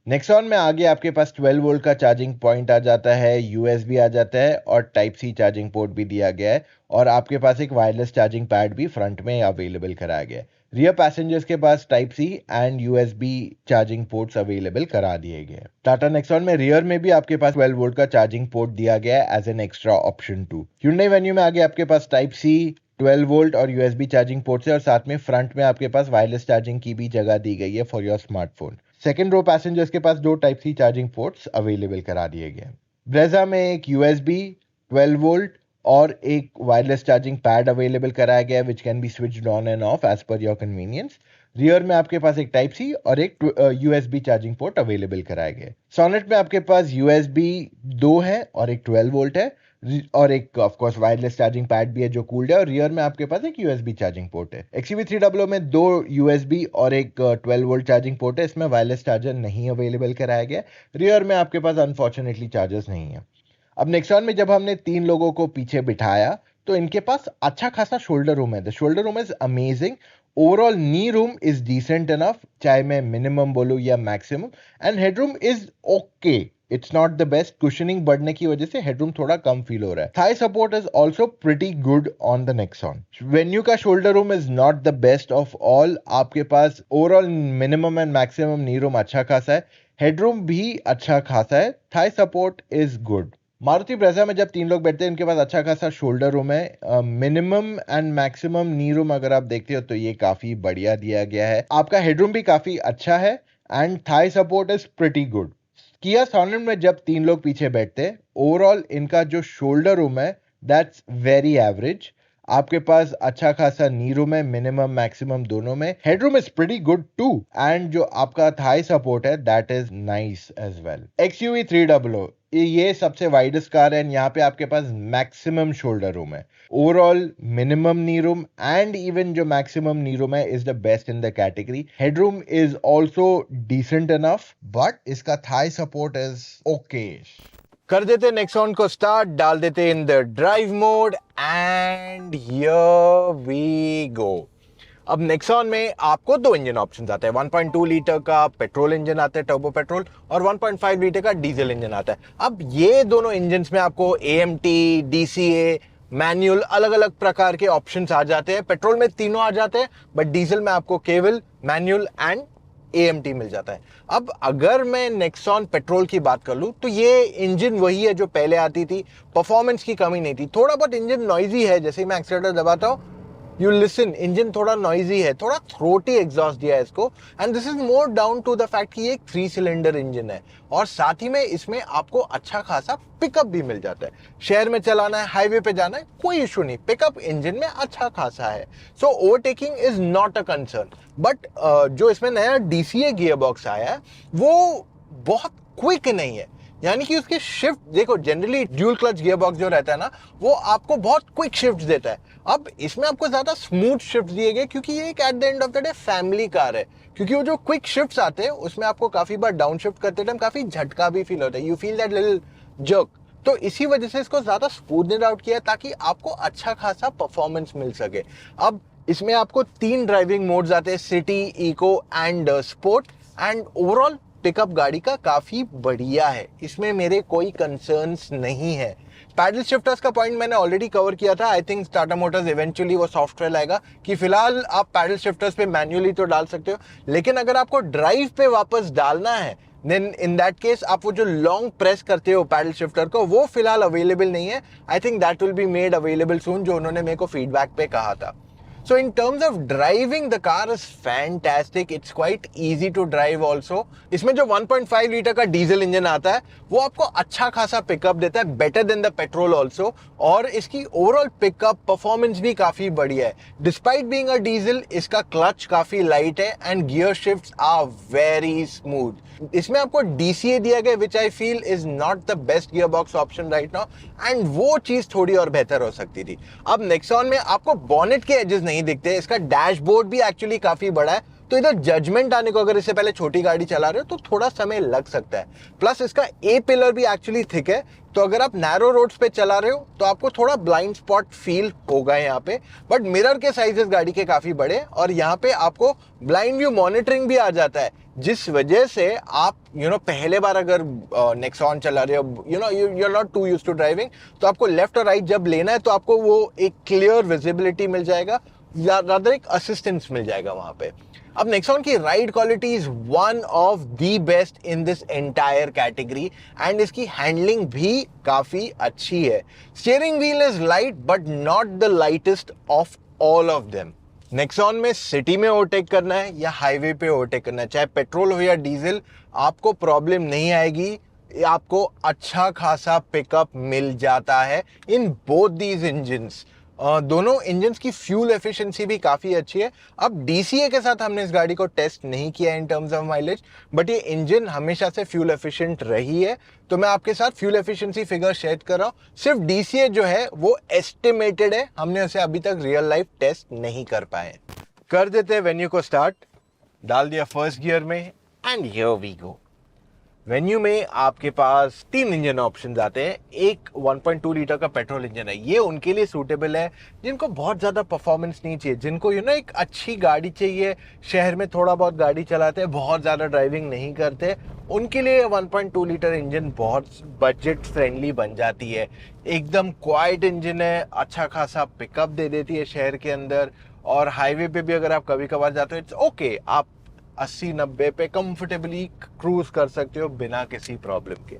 नेक्सॉन में आगे आपके पास 12 वोल्ट का चार्जिंग पॉइंट आ जाता है, USB आ जाता है और टाइप सी चार्जिंग पोर्ट भी दिया गया है और आपके पास एक वायरलेस चार्जिंग पैड भी फ्रंट में अवेलेबल कराया गया है। रियर पैसेंजर्स के पास type C and USB charging ports available करा दिए गए हैं। टाटा नेक्सॉन में रियर में भी आपके पास 12 वोल्ट का चार्जिंग पोर्ट दिया गया है as an extra option too. Hyundai Venue में आगे आपके पास टाइप सी 12 वोल्ट और USB चार्जिंग पोर्ट है और साथ में फ्रंट में आपके पास वायरलेस चार्जिंग की भी जगह दी गई है for your smartphone. Second row passengers के पास दो type C charging ports available करा दिए गए। ब्रेजा में एक USB 12 वोल्ट और एक वायरलेस चार्जिंग पैड अवेलेबल कराया गया which can be switched on and off as per your convenience. Rear में आपके पास एक टाइप सी और एक USB चार्जिंग पोर्ट अवेलेबल कराया गया। सोनेट में आपके पास USB 2 है और एक 12 वोल्ट है और एक of course wireless charging pad भी है जो कूल्ड है और रियर में आपके पास एक USB चार्जिंग पोर्ट है। XUV 300 में दो USB और एक 12 वोल्ट चार्जिंग पोर्ट है, इसमें वायरलेस चार्जर नहीं अवेलेबल कराया गया। रियर में आपके पास अनफॉर्चुनेटली चार्जर्स नहीं है। अब नेक्सॉन में जब हमने 3 लोगों को पीछे बिठाया तो इनके पास अच्छा खासा शोल्डर रूम है। The shoulder room is amazing. Overall knee room is decent enough, चाहे मैं मिनिमम बोलूं या maximum, and headroom is okay, it's not the best. Cushioning बढ़ने की वजह से हेडरूम थोड़ा कम फील हो रहा है। Thigh support is also pretty good on the Nexon. Venue का shoulder room is not the best of all. आपके पास overall minimum and maximum knee room अच्छा खासा है, हेडरूम भी अच्छा खासा है, thigh support is good. Maruti Brezza में जब 3 लोग बैठते हैं इनके पास अच्छा खासा शोल्डर रूम है। Minimum and maximum knee room अगर आप देखते हो तो ये काफी बढ़िया दिया गया है। आपका हेडरूम भी काफी अच्छा है and Thai support is pretty good. किया सॉनेट में जब 3 लोग पीछे बैठते हैं ओवरऑल इनका जो शोल्डर रूम है दैट्स वेरी एवरेज। आपके पास अच्छा खासा नी रूम है, मिनिमम मैक्सिमम दोनों में। Headroom is pretty good too and जो आपका थाई सपोर्ट है that is nice as well. XUV 300 ये सबसे वाइडेस्ट कार है, यहाँ पे आपके पास मैक्सिमम शोल्डर रूम है। Overall minimum knee room and even जो मैक्सिमम नी रूम है is the best in the category. Headroom is also decent enough but इसका थाई सपोर्ट इज ओके। कर देते नेक्सॉन को स्टार्ट, डाल देते in the drive mode and here we go. अब Nexon में आपको 2 इंजन ऑप्शंस आते हैं। 1.2 लीटर का पेट्रोल इंजन आता है टर्बो पेट्रोल और 1.5 लीटर का डीजल इंजन आता है। अब ये दोनों इंजन में आपको AMT, DCA मैनुअल, अलग अलग प्रकार के ऑप्शंस आ जाते हैं। पेट्रोल में तीनों आ जाते हैं, बट डीजल में आपको केवल मैनुअल एंड AMT मिल जाता है। अब अगर मैं नेक्सॉन पेट्रोल की बात कर लूं तो ये इंजन वही है जो पहले आती थी, परफॉर्मेंस की कमी नहीं थी। थोड़ा बहुत इंजन नॉइजी है, जैसे ही मैं एक्सीलरेटर दबाता हूं यू लिसन, इंजन थोड़ा नॉइजी है, थोड़ा थ्रोटी एग्जॉस्ट दिया है इसको, and this is more down to the fact कि ये एक 3 सिलेंडर इंजन है, और साथ ही में इसमें आपको अच्छा खासा पिकअप भी मिल जाता है। शहर में चलाना है, हाईवे पे जाना है, कोई इशू नहीं, पिकअप इंजन में अच्छा खासा है। So overtaking is not a concern. But जो इसमें नया DCA गियर बॉक्स आया है वो बहुत क्विक नहीं है, यानी कि उसके शिफ्ट देखो, generally dual clutch gear box जो रहता है ना वो आपको बहुत क्विक शिफ्ट देता है। अब इसमें आपको ज्यादा स्मूथ शिफ्ट दिए गए, क्योंकि ये एक at the end of the day family car है। क्योंकि वो जो क्विक शिफ्ट्स आते हैं उसमें आपको काफी बार डाउन शिफ्ट करते टाइम काफी झटका भी फील होता है, you feel that little jerk. तो इसी वजह से इसको ज्यादा स्मूथनेस आउट किया ताकि आपको अच्छा खासा परफॉर्मेंस मिल सके। अब इसमें आपको 3 ड्राइविंग मोड्स आते हैं, city, eco and sport, and overall pickup गाड़ी का काफी बढ़िया है, इसमें मेरे कोई कंसर्न्स नहीं है। पैडल शिफ्टर्स का पॉइंट मैंने ऑलरेडी कवर किया था। I think Tata Motors eventually वो सॉफ्टवेयर लाएगा कि फिलहाल आप पैडल शिफ्टर्स पे मैन्युअली तो डाल सकते हो, लेकिन अगर आपको ड्राइव पे वापस डालना है देन इन दैट केस आप वो जो लॉन्ग प्रेस करते हो पैडल शिफ्टर को, वो फिलहाल अवेलेबल नहीं है। I think that will be made available सून, जो उन्होंने मेरे को फीडबैक पे कहा था। So in terms of driving, the car is fantastic. It's quite easy to drive also. इसमें जो 1.5 लीटर का डीजल इंजन आता है वो आपको अच्छा खासा पिकअप देता है, better than the petrol also, और इसकी ओवरऑल पिकअप परफॉर्मेंस भी काफी बढ़िया है। डिस्पाइट बीइंग अ डीजल, इसका क्लच काफी लाइट है and gear shifts are very smooth. इसमें आपको DCA दिया गया, which I feel is not the best gear box option right now, and वो चीज थोड़ी और बेहतर हो सकती थी। अब नेक्सॉन में आपको बॉनेट के एजेस नहीं दिखते, इसका डैशबोर्ड भी एक्चुअली काफी बड़ा है, तो इधर जजमेंट आने को, अगर इससे पहले छोटी गाड़ी चला रहे हो तो थोड़ा समय लग सकता है। प्लस इसका A पिलर भी एक्चुअली थिक है, तो अगर आप नैरो रोड्स पे चला रहे हो तो आपको थोड़ा ब्लाइंड स्पॉट फील होगा यहाँ पे। बट मिरर के साइजेस गाड़ी के काफी बड़े, और यहाँ पे आपको ब्लाइंड व्यू मॉनिटरिंग भी आ जाता है, जिस वजह से आप पहले बार अगर नेक्सॉन चला रहे हो, you are not too used to driving, तो आपको लेफ्ट और राइट जब लेना है तो आपको वो एक क्लियर विजिबिलिटी मिल जाएगा, या एक असिस्टेंस मिल जाएगा वहां पे। अब नेक्सॉन की ride quality is one of the best in this entire category, and इसकी हैंडलिंग भी काफी अच्छी है। Steering wheel is light but not the lightest of all of them. Nexon में सिटी में ओवरटेक करना है या हाईवे पे ओवरटेक करना है, चाहे पेट्रोल हो या डीजल, आपको प्रॉब्लम नहीं आएगी, आपको अच्छा खासा पिकअप मिल जाता है इन बोथ दीज इंजन्स। दोनों इंजन्स की फ्यूल एफिशिएंसी भी काफी अच्छी है। अब DCA के साथ हमने इस गाड़ी को टेस्ट नहीं किया in terms of mileage, but ये इंजन हमेशा से फ्यूल एफिशिएंट रही है, तो मैं आपके साथ फ्यूल एफिशिएंसी फिगर शेयर कर रहा हूं। सिर्फ DCA जो है वो एस्टिमेटेड है, हमने उसे अभी तक रियल लाइफ टेस्ट नहीं कर पाए। कर देते हैं वेन्यू को स्टार्ट, डाल दिया फर्स्ट गियर में, and here we go. Venue में आपके पास 3 इंजन ऑप्शंस आते हैं। एक 1.2 लीटर का पेट्रोल इंजन है, ये उनके लिए सूटेबल है जिनको बहुत ज़्यादा परफॉर्मेंस नहीं चाहिए, जिनको एक अच्छी गाड़ी चाहिए, शहर में थोड़ा बहुत गाड़ी चलाते हैं, बहुत ज़्यादा ड्राइविंग नहीं करते, उनके लिए 1.2 लीटर इंजन बहुत बजट फ्रेंडली बन जाती है। एकदम क्वाइट इंजन है, अच्छा खासा पिकअप दे देती है शहर के अंदर, और हाईवे पे भी अगर आप कभी कभार जाते हो इट्स ओके, आप 80-90 पे कंफर्टेबली क्रूज कर सकते हो बिना किसी प्रॉब्लम के।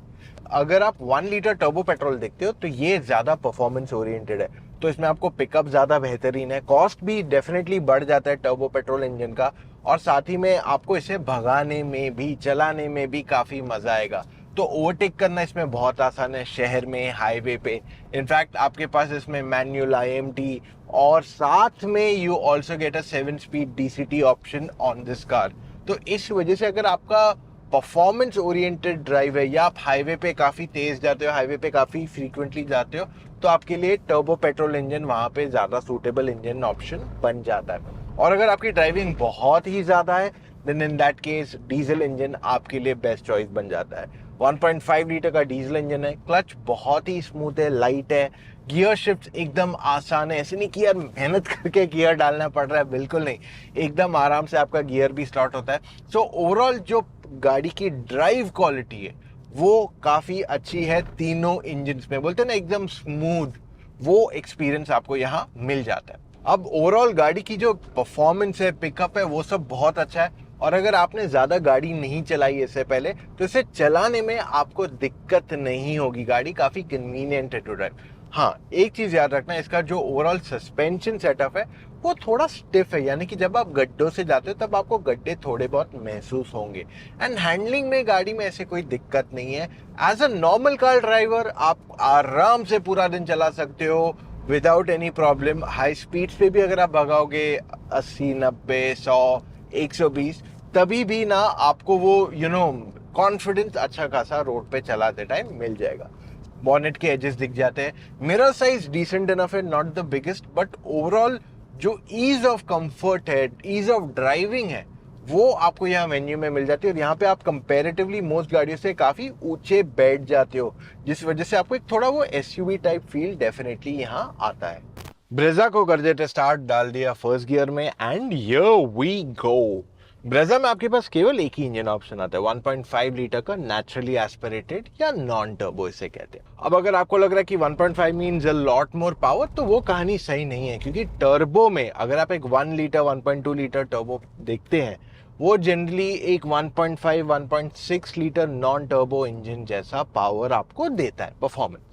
अगर आप 1 लीटर टर्बो पेट्रोल देखते हो तो ये ज्यादा परफॉर्मेंस ओरिएंटेड है, तो इसमें आपको पिकअप ज्यादा बेहतरीन है, कॉस्ट भी डेफिनेटली बढ़ जाता है टर्बो पेट्रोल इंजन का, और साथ ही में आपको इसे भगाने में भी, चलाने में भी काफी मजा आएगा। तो ओवरटेक करना इसमें बहुत आसान है, शहर में, हाईवे पे। इनफैक्ट आपके पास इसमें मैनुअल IMT, और साथ में you also get a 7 speed DCT option on this car. तो इस वजह से अगर आपका परफॉर्मेंस ओरिएंटेड ड्राइव है, या आप हाईवे पे काफी तेज जाते हो, हाईवे पे काफी फ्रीक्वेंटली जाते हो, तो आपके लिए टर्बो पेट्रोल इंजन वहां पे ज्यादा सूटेबल इंजन ऑप्शन बन जाता है। और अगर आपकी ड्राइविंग बहुत ही ज्यादा है then in that case diesel engine आपके लिए बेस्ट चॉइस बन जाता है। 1.5 लीटर का डीजल इंजन है, क्लच बहुत ही स्मूथ है, लाइट है, गियर शिफ्ट एकदम आसान है, ऐसे नहीं कि यार मेहनत करके गियर डालना पड़ रहा है, बिल्कुल नहीं, एकदम आराम से आपका गियर भी स्टार्ट होता है। सो ओवरऑल जो गाड़ी की ड्राइव क्वालिटी है वो काफी अच्छी है तीनों इंजन्स में, बोलते हैं ना एकदम स्मूथ, वो एक्सपीरियंस आपको यहाँ मिल जाता है। अब ओवरऑल गाड़ी की जो परफॉर्मेंस है, पिकअप है, वो सब बहुत अच्छा है। और अगर आपने ज़्यादा गाड़ी नहीं चलाई इससे पहले तो इसे चलाने में आपको दिक्कत नहीं होगी। गाड़ी काफ़ी कन्वीनियंट है टू ड्राइव। हाँ, एक चीज़ याद रखना, इसका जो ओवरऑल सस्पेंशन सेटअप है वो थोड़ा स्टिफ है, यानी कि जब आप गड्ढों से जाते हो तब आपको गड्ढे थोड़े बहुत महसूस होंगे। एंड हैंडलिंग में गाड़ी में ऐसे कोई दिक्कत नहीं है। As a normal car driver आप आराम से पूरा दिन चला सकते हो without any problem. High speed पे भी अगर आप भगाओगे 80, 90, 100, 120, तभी भी ना आपको वो कॉन्फिडेंस अच्छा खासा रोड पे चलाते टाइम मिल जाएगा। बॉनेट के एजेस दिख जाते हैं। मिरर साइज डिसेंट इनफ है, not the biggest, but overall जो ईज ऑफ कंफर्ट है, ईज ऑफ ड्राइविंग है, वो आपको यहाँ वेन्यू में मिल जाती है। और यहाँ पे आप कंपैरेटिवली मोस्ट गाड़ियों से काफी ऊंचे बैठ जाते हो, जिस वजह से आपको एक थोड़ा वो एसयूवी टाइप फील डेफिनेटली यहाँ आता है। ब्रेजा को कर देते स्टार्ट, डाल दिया फर्स्ट गियर में and here we go. Brezza में आपके पास केवल एक ही इंजन ऑप्शन आता है, 1.5 लीटर का नेचुरली एस्पिरेटेड या नॉन टर्बो इसे कहते हैं। अब अगर आपको लग रहा है कि 1.5 means a lot more power, तो वो कहानी सही नहीं है, क्योंकि टर्बो में अगर आप एक 1 लीटर 1.2 लीटर टर्बो देखते हैं, वो जनरली एक 1.5 1.6 लीटर नॉन टर्बो इंजन जैसा पावर आपको देता है, परफॉर्मेंस।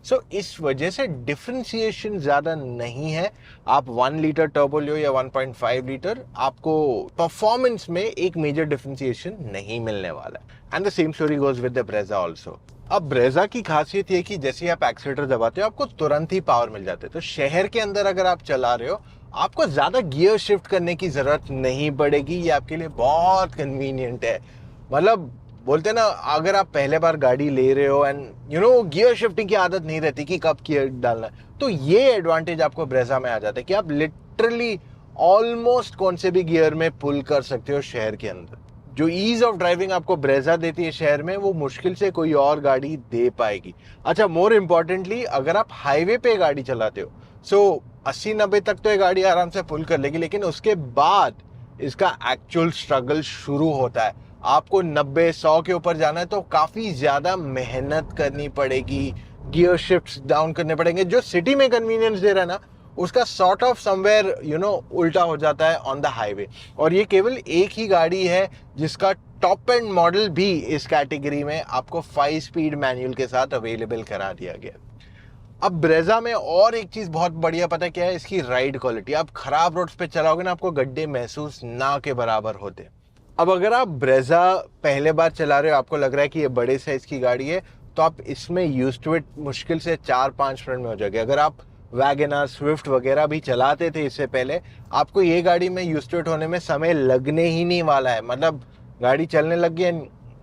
सो इस वजह से डिफरेंशिएशन ज्यादा नहीं है। आप 1 लीटर टर्बो लो या 1.5 लीटर, आपको परफॉर्मेंस में एक मेजर डिफरेंशिएशन नहीं मिलने वाला है। And the same story goes with the Brezza also. अब ब्रेजा की खासियत ये कि जैसे आप एक्सीलेटर दबाते हो आपको तुरंत ही पावर मिल जाते है। तो शहर के अंदर अगर आप चला रहे हो, आपको ज्यादा गियर शिफ्ट करने की जरूरत नहीं पड़ेगी। ये आपके लिए बहुत कन्वीनियंट है। मतलब बोलते ना, अगर आप पहले बार गाड़ी ले रहे हो एंड गियर शिफ्टिंग की आदत नहीं रहती कि कब गियर डालना है, तो ये एडवांटेज आपको ब्रेजा में आ जाता है कि आप लिटरली ऑलमोस्ट कौन से भी गियर में पुल कर सकते हो शहर के अंदर। जो ईज ऑफ ड्राइविंग आपको ब्रेजा देती है शहर में, वो मुश्किल से कोई और गाड़ी दे पाएगी। अच्छा, मोर इम्पोर्टेंटली अगर आप हाईवे पे गाड़ी चलाते हो, सो 80-90 तक तो ये गाड़ी आराम से पुल कर लेगी, लेकिन उसके बाद इसका एक्चुअल स्ट्रगल शुरू होता है। आपको 90-100 के ऊपर जाना है तो काफी ज्यादा मेहनत करनी पड़ेगी, गियर शिफ्ट्स डाउन करने पड़ेंगे। जो सिटी में कन्वीनियंस दे रहा है ना, उसका सॉर्ट ऑफ समवेयर उल्टा हो जाता है ऑन द हाईवे। और ये केवल एक ही गाड़ी है जिसका टॉप एंड मॉडल भी इस कैटेगरी में आपको 5 स्पीड मैनुअल के साथ अवेलेबल करा दिया गया। अब ब्रेजा में और एक चीज बहुत बढ़िया पता है क्या है, इसकी राइड क्वालिटी। आप खराब रोड्स पे चलाओगे ना, आपको गड्ढे महसूस ना के बराबर होते। अब अगर आप ब्रेजा पहले बार चला रहे हो, आपको लग रहा है कि ये बड़े साइज की गाड़ी है, तो आप इसमें यूज्ड टू इट मुश्किल से 4-5 मिनट में हो जाएगा। अगर आप वैगनर, स्विफ्ट वगैरह भी चलाते थे इससे पहले, आपको ये गाड़ी में यूज्ड टू इट होने में समय लगने ही नहीं वाला है। मतलब गाड़ी चलने लग गई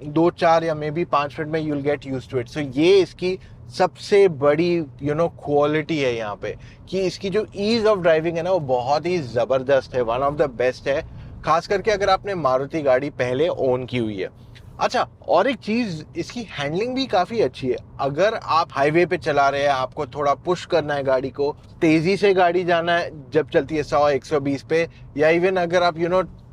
2-4 या मे बी 5 मिनट में you will get used to it. So ये इसकी सबसे बड़ी क्वालिटी है यहाँ पे, कि इसकी जो ईज ऑफ ड्राइविंग है ना, वो बहुत ही जबरदस्त है, वन ऑफ द बेस्ट है, खास करके अगर आपने मारुति गाड़ी पहले ओन की हुई है। अच्छा, और एक चीज, इसकी हैंडलिंग भी काफी अच्छी है। अगर आप हाईवे पे चला रहे हैं, आपको थोड़ा पुश करना है गाड़ी को, तेजी से गाड़ी जाना है जब चलती है 100-120 पे, या इवन अगर आप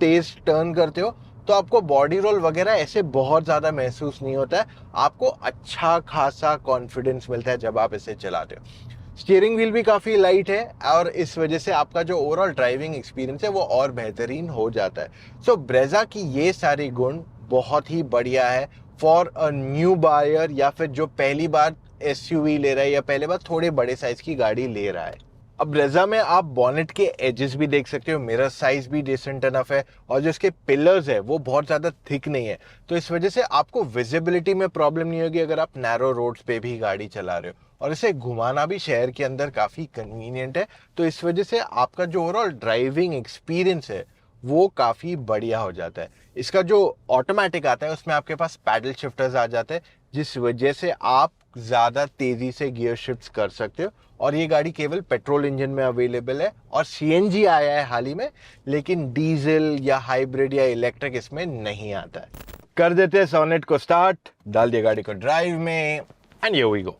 तेज टर्न करते हो, तो आपको बॉडी रोल वगैरह ऐसे बहुत ज्यादा महसूस नहीं होता है। आपको अच्छा खासा कॉन्फिडेंस मिलता है जब आप इसे चलाते हो। स्टीयरिंग व्हील भी काफी लाइट है और इस वजह से आपका जो ओवरऑल ड्राइविंग एक्सपीरियंस है वो और बेहतरीन हो जाता है। सो ब्रेजा की ये सारी गुण बहुत ही बढ़िया है फॉर अ न्यू बायर, या फिर जो पहली बार एसयूवी ले रहा है या पहले बार थोड़े बड़े साइज की गाड़ी ले रहा है। अब ब्रेजा में आप बॉनेट के एजेस भी देख सकते हो, मिरर साइज भी डिसेंट इनफ है, और जो इसके पिलर्स है वो बहुत ज्यादा थिक नहीं है, तो इस वजह से आपको विजिबिलिटी में प्रॉब्लम नहीं होगी अगर आप नैरो रोड्स पे भी गाड़ी चला रहे हो। और इसे घुमाना भी शहर के अंदर काफी कन्वीनियंट है, तो इस वजह से आपका जो ओवरऑल ड्राइविंग एक्सपीरियंस है वो काफी बढ़िया हो जाता है। इसका जो ऑटोमेटिक आता है उसमें आपके पास पैडल शिफ्टर्स आ जाते हैं, जिस वजह से आप ज्यादा तेजी से गियर शिफ्ट्स कर सकते हो। और ये गाड़ी केवल पेट्रोल इंजन में अवेलेबल है, और सीएनजी आया है हाल ही में, लेकिन डीजल या हाइब्रिड या इलेक्ट्रिक इसमें नहीं आता है। कर देते हैं सोनेट को स्टार्ट, डाल दिया गाड़ी को ड्राइव में एंड हियर वी गो।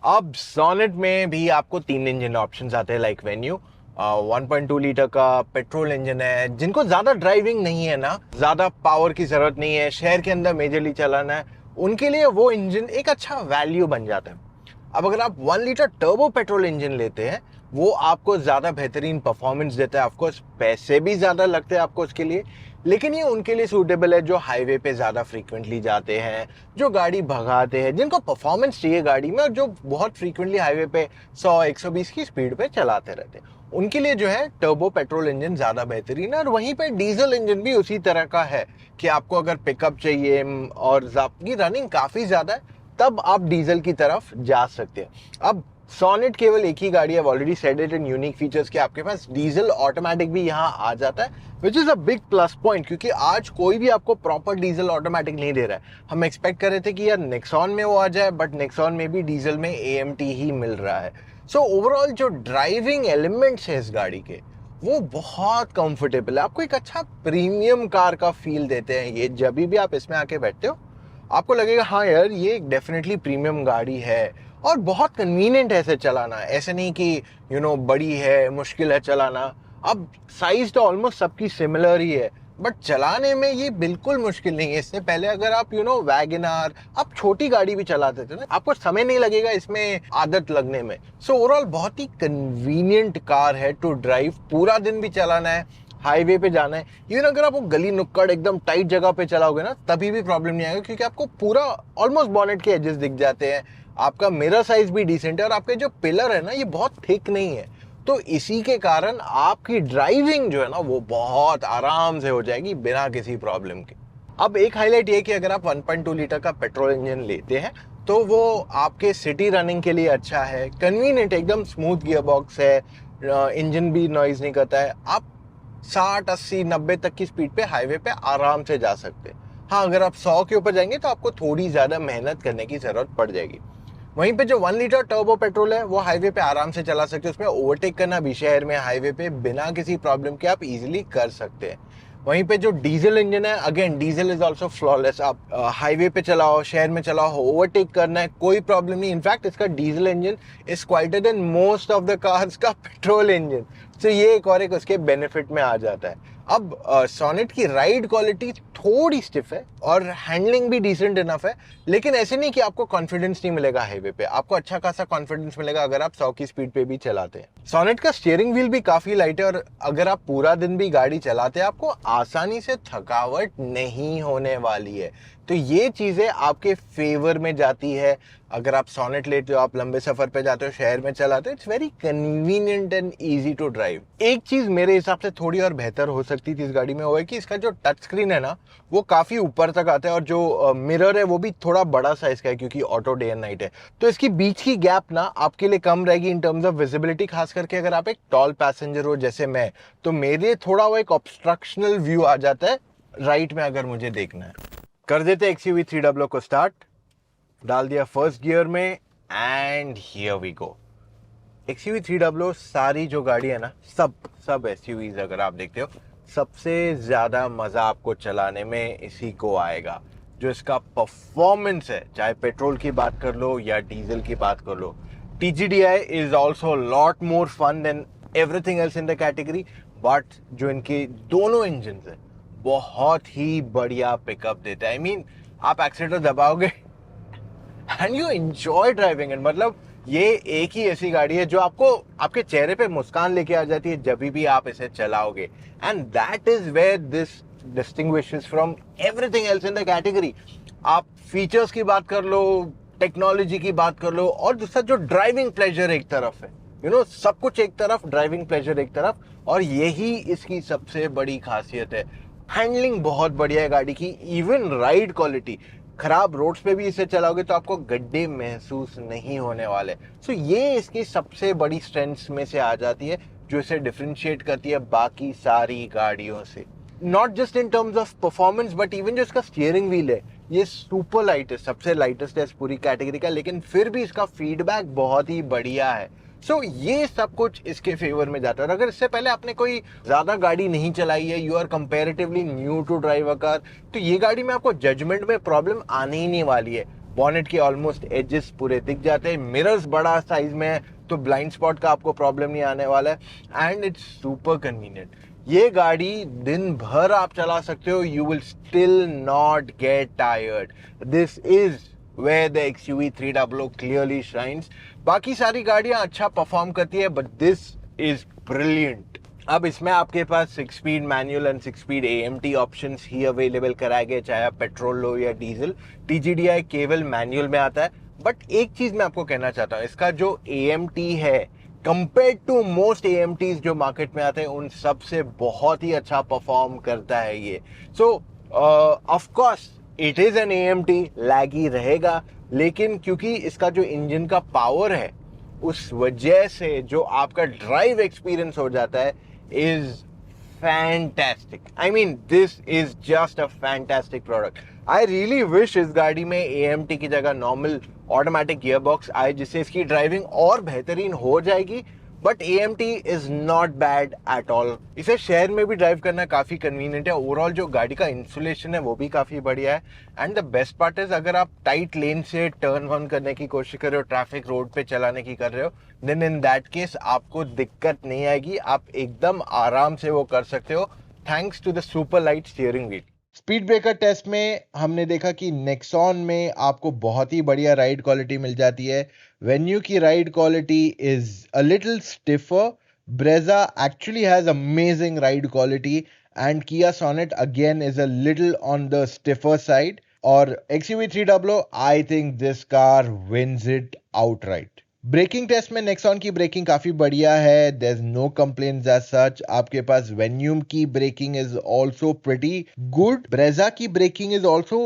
अब सोनेट में भी आपको 3 इंजन ऑप्शंस आते हैं लाइक वेन्यू। 1.2 लीटर का पेट्रोल इंजन है। जिनको ज्यादा ड्राइविंग नहीं है ना, ज्यादा पावर की जरूरत नहीं है, शहर के अंदर मेजरली चलाना है, उनके लिए वो इंजन एक अच्छा वैल्यू बन जाता है। अब अगर आप 1 लीटर टर्बो पेट्रोल इंजन लेते हैं, वो आपको ज़्यादा बेहतरीन परफॉर्मेंस देता है। ऑफकोर्स पैसे भी ज़्यादा लगते हैं आपको उसके लिए, लेकिन ये उनके लिए सूटेबल है जो हाईवे पे ज़्यादा फ्रीक्वेंटली जाते हैं, जो गाड़ी भगाते हैं, जिनको परफॉर्मेंस चाहिए गाड़ी में और जो बहुत फ्रीक्वेंटली हाईवे पे 100-120 की स्पीड पे चलाते रहते हैं। उनके लिए जो है टर्बो पेट्रोल इंजन ज़्यादा बेहतरीन है। और वहीं पे डीजल इंजन भी उसी तरह का है कि आपको अगर पिकअप चाहिए और आपकी रनिंग काफ़ी ज़्यादा है, तब आप डीजल की तरफ जा सकते हैं। अब सोनेट केवल एक ही गाड़ी है, already said it in unique features कि आपके पास डीजल ऑटोमेटिक भी यहाँ आ जाता है, which is a big plus point, क्योंकि आज कोई भी आपको प्रॉपर डीजल ऑटोमेटिक नहीं दे रहा है। हम एक्सपेक्ट कर रहे थे कि यार नेक्सॉन में वो आ जाए, बट नेक्सॉन में भी डीजल में AMT ही मिल रहा है। सो ओवरऑल जो ड्राइविंग एलिमेंट्स है इस गाड़ी के, वो बहुत कंफर्टेबल है। आपको एक अच्छा प्रीमियम कार का फील देते हैं ये। जब भी आप इसमें आके बैठते हो, आपको लगेगा हाँ यार ये डेफिनेटली प्रीमियम गाड़ी है। और बहुत कन्वीनियंट है इसे चलाना। ऐसे नहीं कि बड़ी है, मुश्किल है चलाना। अब साइज तो ऑलमोस्ट सबकी सिमिलर ही है, बट चलाने में ये बिल्कुल मुश्किल नहीं है। इससे पहले अगर आप वैगनआर, आप छोटी गाड़ी भी चलाते थे ना, आपको समय नहीं लगेगा इसमें आदत लगने में। सो ओवरऑल बहुत ही कन्वीनियंट कार है टू ड्राइव। पूरा दिन भी चलाना है, हाईवे पे जाना है, इवन अगर आप वो गली नुक्कड़ एकदम टाइट जगह पे चलाओगे ना, तभी भी प्रॉब्लम नहीं आएगा, क्योंकि आपको पूरा ऑलमोस्ट बॉनेट के एजेस दिख जाते हैं। आपका मिरर साइज भी डिसेंट है और आपके जो पिलर है ना, ये बहुत थिक नहीं है। तो इसी के कारण आपकी ड्राइविंग जो है ना, वो बहुत आराम से हो जाएगी बिना किसी प्रॉब्लम के। अब एक हाईलाइट ये कि अगर आप 1.2 लीटर का पेट्रोल इंजन लेते हैं, तो वो आपके सिटी रनिंग के लिए अच्छा है, कन्वीनियंट, एकदम स्मूथ गियर बॉक्स है, इंजन भी नॉइज नहीं करता है। आप 60, 80, 90 तक की स्पीड पे हाईवे पे आराम से जा सकते हैं। हाँ, अगर आप 100 के ऊपर जाएंगे तो आपको थोड़ी ज़्यादा मेहनत करने की ज़रूरत पड़ जाएगी। वहीं पे जो 1 लीटर टर्बो पेट्रोल है, वो हाईवे पे आराम से चला सकते हैं। उसमें ओवरटेक करना भी शहर में हाईवे पे बिना किसी प्रॉब्लम के आप इजीली कर सकते हैं। वहीं पे जो डीजल इंजन है, again diesel is also flawless. आप हाईवे पे चलाओ, शहर में चलाओ, ओवरटेक करना है, कोई प्रॉब्लम नहीं। इनफैक्ट इसका diesel engine is quieter than most of the cars का पेट्रोल इंजन। तो ये एक और एक उसके बेनिफिट में आ जाता है। अब सोनेट की राइड क्वालिटी थोड़ी स्टिफ है और हैंडलिंग भी डिसेंट इनफ है, लेकिन ऐसे नहीं कि आपको कॉन्फिडेंस नहीं मिलेगा हाईवे पे। आपको अच्छा खासा कॉन्फिडेंस मिलेगा अगर आप 100 की स्पीड पे भी चलाते हैं। सोनेट का स्टीयरिंग व्हील भी काफी लाइट है और अगर आप पूरा दिन भी गाड़ी चलाते हैं, आपको आसानी से थकावट नहीं होने वाली है। तो ये चीजें आपके फेवर में जाती है। अगर आप सोनेट लेते हो, आप लंबे सफर पे जाते हो, शहर में चलाते हो, it's very convenient and easy to drive. एक चीज मेरे हिसाब से थोड़ी और बेहतर हो सकती थी इस गाड़ी में, वो है कि इसका जो टच स्क्रीन है ना, वो काफी ऊपर तक आता है और जो मिरर है वो भी थोड़ा बड़ा साइज का है, क्योंकि ऑटो डे एंड नाइट है। तो इसकी बीच की गैप ना आपके लिए कम रहेगी इन टर्म्स ऑफ विजिबिलिटी, खास करके अगर आप एक टॉल पैसेंजर हो जैसे मैं। तो मेरे लिए थोड़ा वो एक ऑब्स्ट्रक्शनल व्यू आ जाता है राइट में अगर मुझे देखना है। कर देते XUV 300 को स्टार्ट, डाल दिया फर्स्ट गियर में and here we go. XUV 300 सारी जो गाड़ी है ना, सब SUVs अगर आप देखते हो, सबसे ज्यादा मजा आपको चलाने में इसी को आएगा। जो इसका परफॉर्मेंस है, चाहे पेट्रोल की बात कर लो या डीजल की बात कर लो, TGDI is also lot more fun than everything else in the category. But जो इनके दोनों इंजन है, बहुत ही बढ़िया पिकअप देता है। I mean, आप एक्सीलेटर दबाओगे and you enjoy driving it. मतलब ये एक ही ऐसी गाड़ी है जो आपको आपके चेहरे पे मुस्कान लेके आ जाती है जब भी आप इसे चलाओगे। And that is where this distinguishes from everything else in the category. आप फीचर्स की बात कर लो, टेक्नोलॉजी की बात कर लो, और दूसरा जो ड्राइविंग प्लेजर एक तरफ है, सब कुछ एक तरफ, ड्राइविंग प्लेजर एक तरफ, और यही इसकी सबसे बड़ी खासियत है। हैंडलिंग बहुत बढ़िया है गाड़ी की, इवन राइड क्वालिटी। खराब रोड्स पे भी इसे चलाओगे तो आपको गड्ढे महसूस नहीं होने वाले। सो ये इसकी सबसे बड़ी स्ट्रेंथ्स में से आ जाती है, जो इसे डिफरेंशिएट करती है बाकी सारी गाड़ियों से। Not just in terms of performance, but even जो इसका स्टीयरिंग व्हील है, ये सुपर लाइट है, सबसे लाइटेस्ट है इस पूरी कैटेगरी का, लेकिन फिर भी इसका फीडबैक बहुत ही बढ़िया है। सो ये सब कुछ इसके फेवर में जाता है। और अगर इससे पहले आपने कोई ज्यादा गाड़ी नहीं चलाई है, you are comparatively new to drive a car, तो ये गाड़ी में आपको जजमेंट में प्रॉब्लम आने ही नहीं वाली है। बॉनेट के ऑलमोस्ट एजेस पूरे दिख जाते हैं, मिरर्स बड़ा साइज में है, तो ब्लाइंड स्पॉट का आपको प्रॉब्लम नहीं आने वाला है। And it's super convenient. ये गाड़ी दिन भर आप चला सकते हो, you will still not get tired. This is where the XUV 300 clearly shines. बाकी सारी गाड़ियां अच्छा परफॉर्म करती है, but this is brilliant. अब इसमें आपके पास 6 speed manual and 6 speed AMT options he available कराए गए, चाहे आप पेट्रोल लो या डीजल. TGDI केवल मैनुअल में आता है. बट एक चीज मैं आपको कहना चाहता हूँ, इसका जो AMT है कंपेयर टू मोस्ट AMTs जो मार्केट में आते हैं उन सब से बहुत ही अच्छा परफॉर्म करता है ये. सो of course it is an AMT, लैगी रहेगा, लेकिन क्योंकि इसका जो इंजन का पावर है उस वजह से जो आपका ड्राइव एक्सपीरियंस हो जाता है is fantastic. I mean, this is just a fantastic product. I really wish इस गाड़ी में AMT की जगह नॉर्मल ऑटोमेटिक गियरबॉक्स आए, जिससे इसकी ड्राइविंग और बेहतरीन हो जाएगी. But AMT is not bad at all. इसे शहर में भी ड्राइव करना काफ़ी कन्वीनियंट है. ओवरऑल जो गाड़ी का इंसुलेशन है वो भी काफ़ी बढ़िया है. And the best part is, अगर आप टाइट लेन से टर्न वन करने की कोशिश कर रहे हो, ट्रैफिक रोड पे चलाने की कर रहे हो, देन इन दैट केस आपको दिक्कत नहीं आएगी. आप एकदम आराम से वो कर सकते हो thanks to the super light steering wheel. Speed breaker test में हमने देखा कि नेक्सॉन में आपको बहुत ही बढ़िया राइड क्वालिटी मिल जाती है. वेन्यू की ride quality is a little stiffer. Brezza actually has amazing ride quality and Kia Sonet again is a little on the stiffer side. और XUV 300, I think this car wins it outright. Braking test में Nexon की braking काफी बढ़िया है. There is no complaints as such. आपके पास वेन्यूम की braking is also pretty good. Brezza की ब्रेकिंग इज आल्सो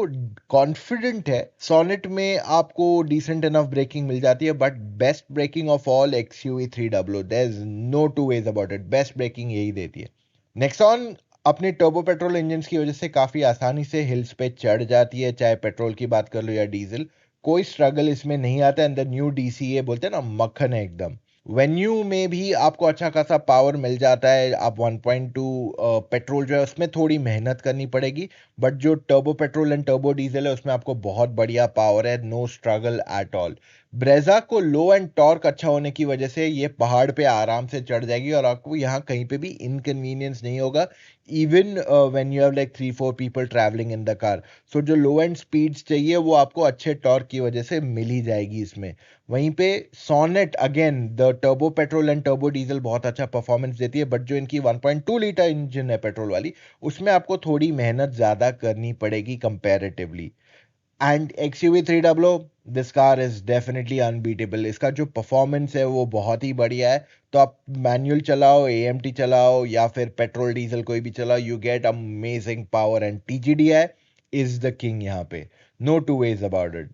कॉन्फिडेंट है. सोनेट में आपको डिसेंट इनफ ब्रेकिंग मिल जाती है, but best braking of all XUV 300. There is no two ways about it. Best braking यही देती है. नेक्सॉन अपने टर्बो पेट्रोल इंजन की वजह से काफी आसानी से हिल्स पे चढ़ जाती है, चाहे पेट्रोल की बात कर लो या डीजल. कोई स्ट्रगल इसमें नहीं आता. एंड द न्यू DCA बोलते हैं ना, मक्खन है एकदम. वेन्यू में भी आपको अच्छा खासा पावर मिल जाता है. आप 1.2 पेट्रोल जो है उसमें थोड़ी मेहनत करनी पड़ेगी, बट जो turbo petrol and turbo diesel है उसमें आपको बहुत बढ़िया पावर है. No struggle at all. Brezza को लो एंड टॉर्क अच्छा होने की वजह से ये पहाड़ पे आराम से चढ़ जाएगी और आपको यहाँ कहीं पे भी इनकन्वीनियंस नहीं होगा, even when you have like 3-4 people travelling in the car. So जो लो एंड स्पीड्स चाहिए वो आपको अच्छे टॉर्क की वजह से मिल ही जाएगी इसमें. वहीं पे Sonet again the turbo petrol and turbo diesel बहुत अच्छा परफॉर्मेंस देती है, बट जो इनकी 1.2 लीटर इंजन है पेट्रोल वाली, उसमें आपको थोड़ी मेहनत ज़्यादा करनी पड़ेगी comparatively. And XUV 300, this car is definitely unbeatable. इसका जो परफॉर्मेंस है वो बहुत ही बढ़िया है. तो आप मैनुअल चलाओ, AMT चलाओ या फिर पेट्रोल डीजल कोई भी चलाओ, you get amazing power. And TGDI is the king यहाँ पे. No two ways about it.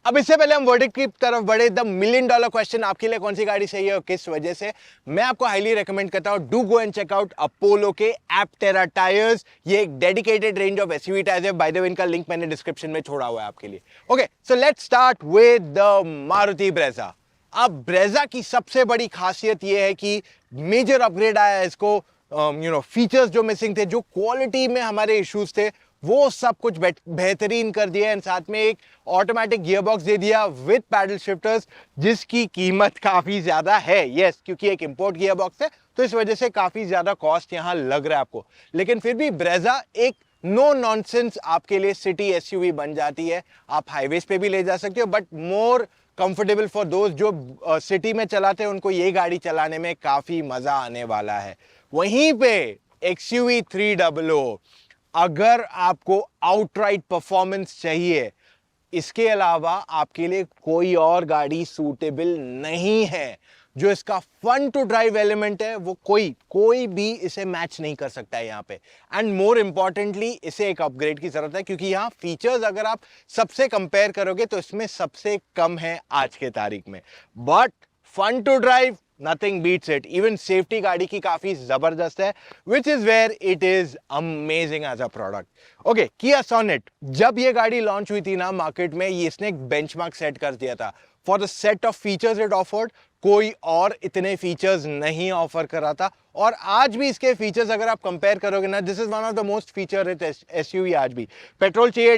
अब इससे पहले हम वर्डिक्ट की तरफ बढ़े, द मिलियन डॉलर क्वेश्चन, आपके लिए कौन सी गाड़ी सही है और किस वजह से. मैं आपको हाईली रेकमेंड करता हूं, do go and check out Apollo के एप्टेरा टायर्स. ये एक dedicated range of SUV tyres है. बाय द वे इनका लिंक मैंने डिस्क्रिप्शन में छोड़ा हुआ है आपके लिए. Okay, so let's start with the Maruti Brezza. अब ब्रेजा की सबसे बड़ी खासियत यह है कि मेजर अपग्रेड आया है इसको. फीचर्स जो मिसिंग थे, जो क्वालिटी में हमारे इश्यूज थे, वो सब कुछ बेहतरीन कर दिया. एंड साथ में एक ऑटोमेटिक गियरबॉक्स दे दिया विद पैडल शिफ्टर्स, जिसकी कीमत काफी ज्यादा है. यस, क्योंकि एक इंपोर्ट गियरबॉक्स है तो इस वजह से काफी ज्यादा कॉस्ट यहां लग रहा है आपको. लेकिन फिर भी ब्रेजा एक नो नॉनसेंस आपके लिए सिटी SUV बन जाती है. आप हाईवेज पे भी ले जा सकते हो, बट मोर कंफर्टेबल फॉर दोस्त जो सिटी में चलाते हैं, उनको ये गाड़ी चलाने में काफी मजा आने वाला है. वहीं पे XUV 300, अगर आपको आउटराइट परफॉर्मेंस चाहिए, इसके अलावा आपके लिए कोई और गाड़ी सूटेबल नहीं है. जो इसका फन टू ड्राइव एलिमेंट है वो कोई भी इसे मैच नहीं कर सकता है यहाँ पे. एंड मोर इंपॉर्टेंटली इसे एक अपग्रेड की जरूरत है, क्योंकि यहाँ फीचर्स अगर आप सबसे कंपेयर करोगे तो इसमें सबसे कम है आज के तारीख में. But fun to drive, nothing beats it. Even safety गाड़ी की काफी जबरदस्त है, which is where it is amazing as a product. Okay, Kia Sonet, जब ये गाड़ी लॉन्च हुई थी ना मार्केट में, ये इसने एक बेंचमार्क सेट कर दिया था for the set of features it offered. कोई और इतने फीचर्स नहीं ऑफर कर रहा था. और आज भी इसके फीचर्स अगर आप कंपेयर करोगे ना, this is one of the most feature rich SUV आज भी। पेट्रोल चाहिए,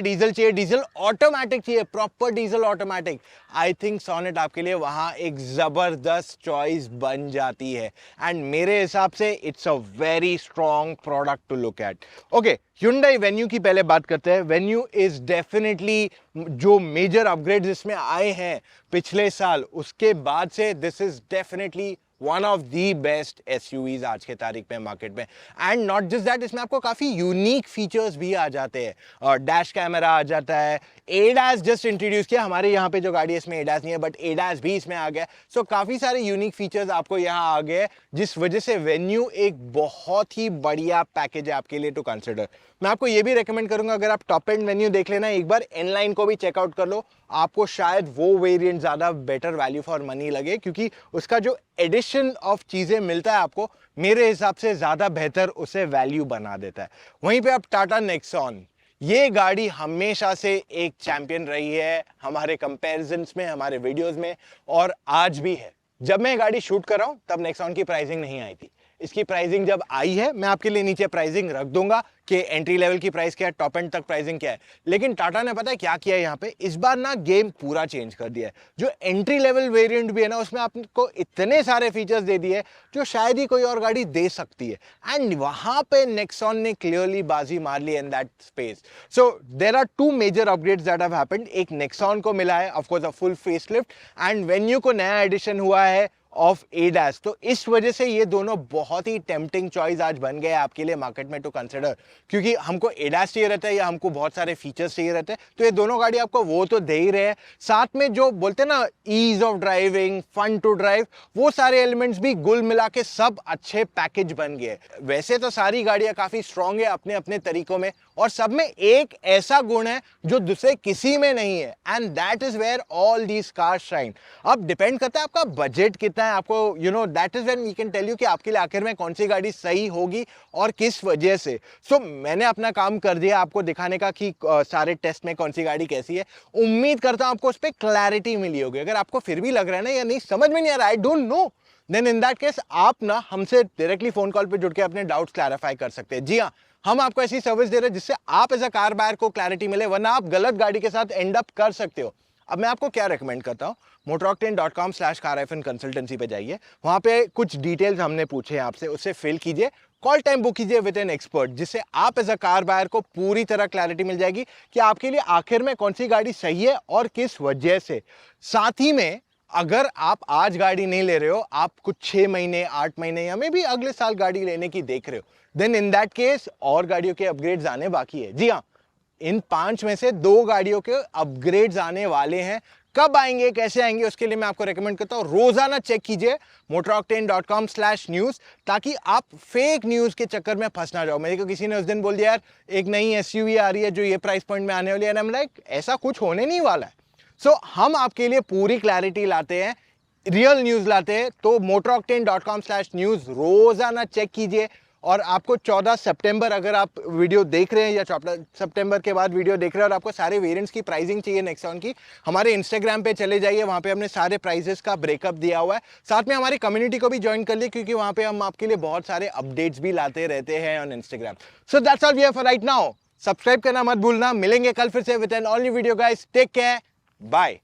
डीजल ऑटोमेटिक चाहिए, proper diesel automatic, I think Sonet आपके लिए वहां एक जबरदस्त चॉइस बन जाती है। एंड मेरे हिसाब से it's a very strong product to look at. Okay, Hyundai Venue की पहले बात करते हैं। Venue इज डेफिनेटली जो मेजर अपग्रेड्स इसमें आए हैं पिछले साल, उसके बाद से this is definitely one of the best SUVs आज के तारीख में मार्केट में। एंड नॉट जस्ट दैट, इसमें आपको काफी यूनिक फीचर्स भी आ जाते हैं, और डैश कैमरा आ जाता है, एडास जस्ट इंट्रोड्यूस किया, हमारे यहाँ पे जो गाड़ी है इसमें एडास नहीं है, बट एडास भी इसमें आ गया। सो काफी सारे यूनिक फीचर्स आपको यहाँ आ गए, जिस वजह से वेन्यू एक बहुत ही बढ़िया पैकेज है आपके लिए टू कंसिडर। मैं आपको ये भी रेकमेंड करूंगा, अगर आप टॉप एंड वेन्यू देख लेना, एक बार इनलाइन को भी चेकआउट कर लो, आपको शायद वो वेरिएंट ज्यादा बेटर वैल्यू फॉर मनी लगे, क्योंकि उसका जो एडिशन ऑफ चीजें मिलता है आपको, मेरे हिसाब से ज्यादा बेहतर उसे वैल्यू बना देता है। वहीं पे आप टाटा नेक्सॉन, ये गाड़ी हमेशा से एक चैंपियन रही है हमारे कंपैरिजन्स में, हमारे वीडियोस में, और आज भी है। जब मैं गाड़ी शूट कर रहा हूं तब नेक्सॉन की प्राइसिंग नहीं आई थी। इसकी प्राइसिंग जब आई है, मैं आपके लिए नीचे प्राइसिंग रख दूंगा कि एंट्री लेवल की प्राइस क्या है, टॉप एंड तक प्राइसिंग क्या है। लेकिन टाटा ने पता है क्या किया है यहाँ पे, इस बार ना गेम पूरा चेंज कर दिया है। जो एंट्री लेवल वेरिएंट भी है ना, उसमें आपको इतने सारे फीचर्स दे दिए जो शायद ही कोई और गाड़ी दे सकती है। एंड वहां पे नेक्सॉन ने क्लियरली बाजी मार ली in that space. So there are two major upgrades that have happened. एक नेक्सॉन को मिला है of course a full facelift, and Venue को नया एडिशन हुआ है ऑफ एडास। तो इस वजह से ये दोनों बहुत ही टेम्पटिंग चॉइस आज बन गए आपके लिए मार्केट में टू कंसिडर, क्योंकि हमको एडास चाहिए रहता है या हमको बहुत सारे फीचर्स चाहिए रहते हैं, तो ये दोनों गाड़ी आपको वो तो दे ही रहे हैं, साथ में जो बोलते हैं ना ease of driving, fun to drive, वो सारे एलिमेंट्स भी गुल मिला के सब अच्छे पैकेज बन गए। वैसे तो सारी गाड़ियां काफी स्ट्रांग है अपने अपने तरीकों में, और सब में एक ऐसा गुण है जो दूसरे किसी में नहीं है, and that is where all these cars shine. अब डिपेंड करता है आपका बजट कितना है, आपको you know that is when we can tell you कि आपके लिए आखिर में कौन सी गाड़ी सही होगी और किस वजह से। सो मैंने अपना काम कर दिया आपको दिखाने का कि सारे टेस्ट में कौन सी गाड़ी कैसी है। उम्मीद करता हूं आपको उस पर क्लैरिटी मिली होगी। अगर आपको फिर भी लग रहा है ना या नहीं समझ में नहीं आ रहा, I don't know, then in that case आप ना हमसे डायरेक्टली फोन कॉल पे जुड़ के अपने डाउट्स क्लैरिफाई कर सकते हैं। जी हाँ, हम आपको ऐसी सर्विस दे रहे हैं जिससे आप एज अ कार बायर को क्लैरिटी मिले, वरना आप गलत गाड़ी के साथ एंड अप कर सकते हो। अब मैं आपको क्या रेकमेंड करता हूं, motoroctane.com/car-consultancy पे जाइए, वहां पे कुछ डिटेल्स हमने पूछे हैं आपसे, उससे फिल कीजिए, कॉल टाइम बुक कीजिए विद एन एक्सपर्ट, जिससे आप एज अ कार बायर को पूरी तरह क्लैरिटी मिल जाएगी कि आपके लिए आखिर में कौन सी गाड़ी सही है और किस वजह से। साथ ही में अगर आप आज गाड़ी नहीं ले रहे हो, आप कुछ 6 महीने 8 महीने या मे भी अगले साल गाड़ी लेने की देख रहे हो, देन इन दैट केस और गाड़ियों के अपग्रेड्स आने बाकी है। जी हाँ, इन 5 में से 2 गाड़ियों के अपग्रेड्स आने वाले हैं। कब आएंगे, कैसे आएंगे, उसके लिए मैं आपको रेकमेंड करता हूं रोजाना चेक कीजिए motoroctane.com/news, ताकि आप फेक न्यूज के चक्कर में फंस ना जाओ। मेरे को किसी ने उस दिन बोल दिया यार एक नई एसयूवी आ रही है जो ये प्राइस पॉइंट में आने वाली है, लाइक ऐसा कुछ होने नहीं वाला है। सो हम आपके लिए पूरी क्लैरिटी लाते हैं, रियल न्यूज लाते हैं, तो motoroctane.com/news रोजाना चेक कीजिए। और आपको 14 सितंबर अगर आप वीडियो देख रहे हैं या 14 सितंबर के बाद वीडियो देख रहे हैं और आपको सारे वेरिएंट्स की प्राइसिंग चाहिए नेक्सॉन की, हमारे इंस्टाग्राम पे चले जाइए, वहां पे हमने सारे प्राइसेस का ब्रेकअप दिया हुआ है। साथ में हमारी कम्युनिटी को भी ज्वाइन कर लिए, क्योंकि वहां पे हम आपके लिए बहुत सारे अपडेट्स भी लाते रहते हैं on Instagram. So that's all we have for right now. Subscribe करना मत भूलना। मिलेंगे कल फिर से with an all new video guys. Take care, bye.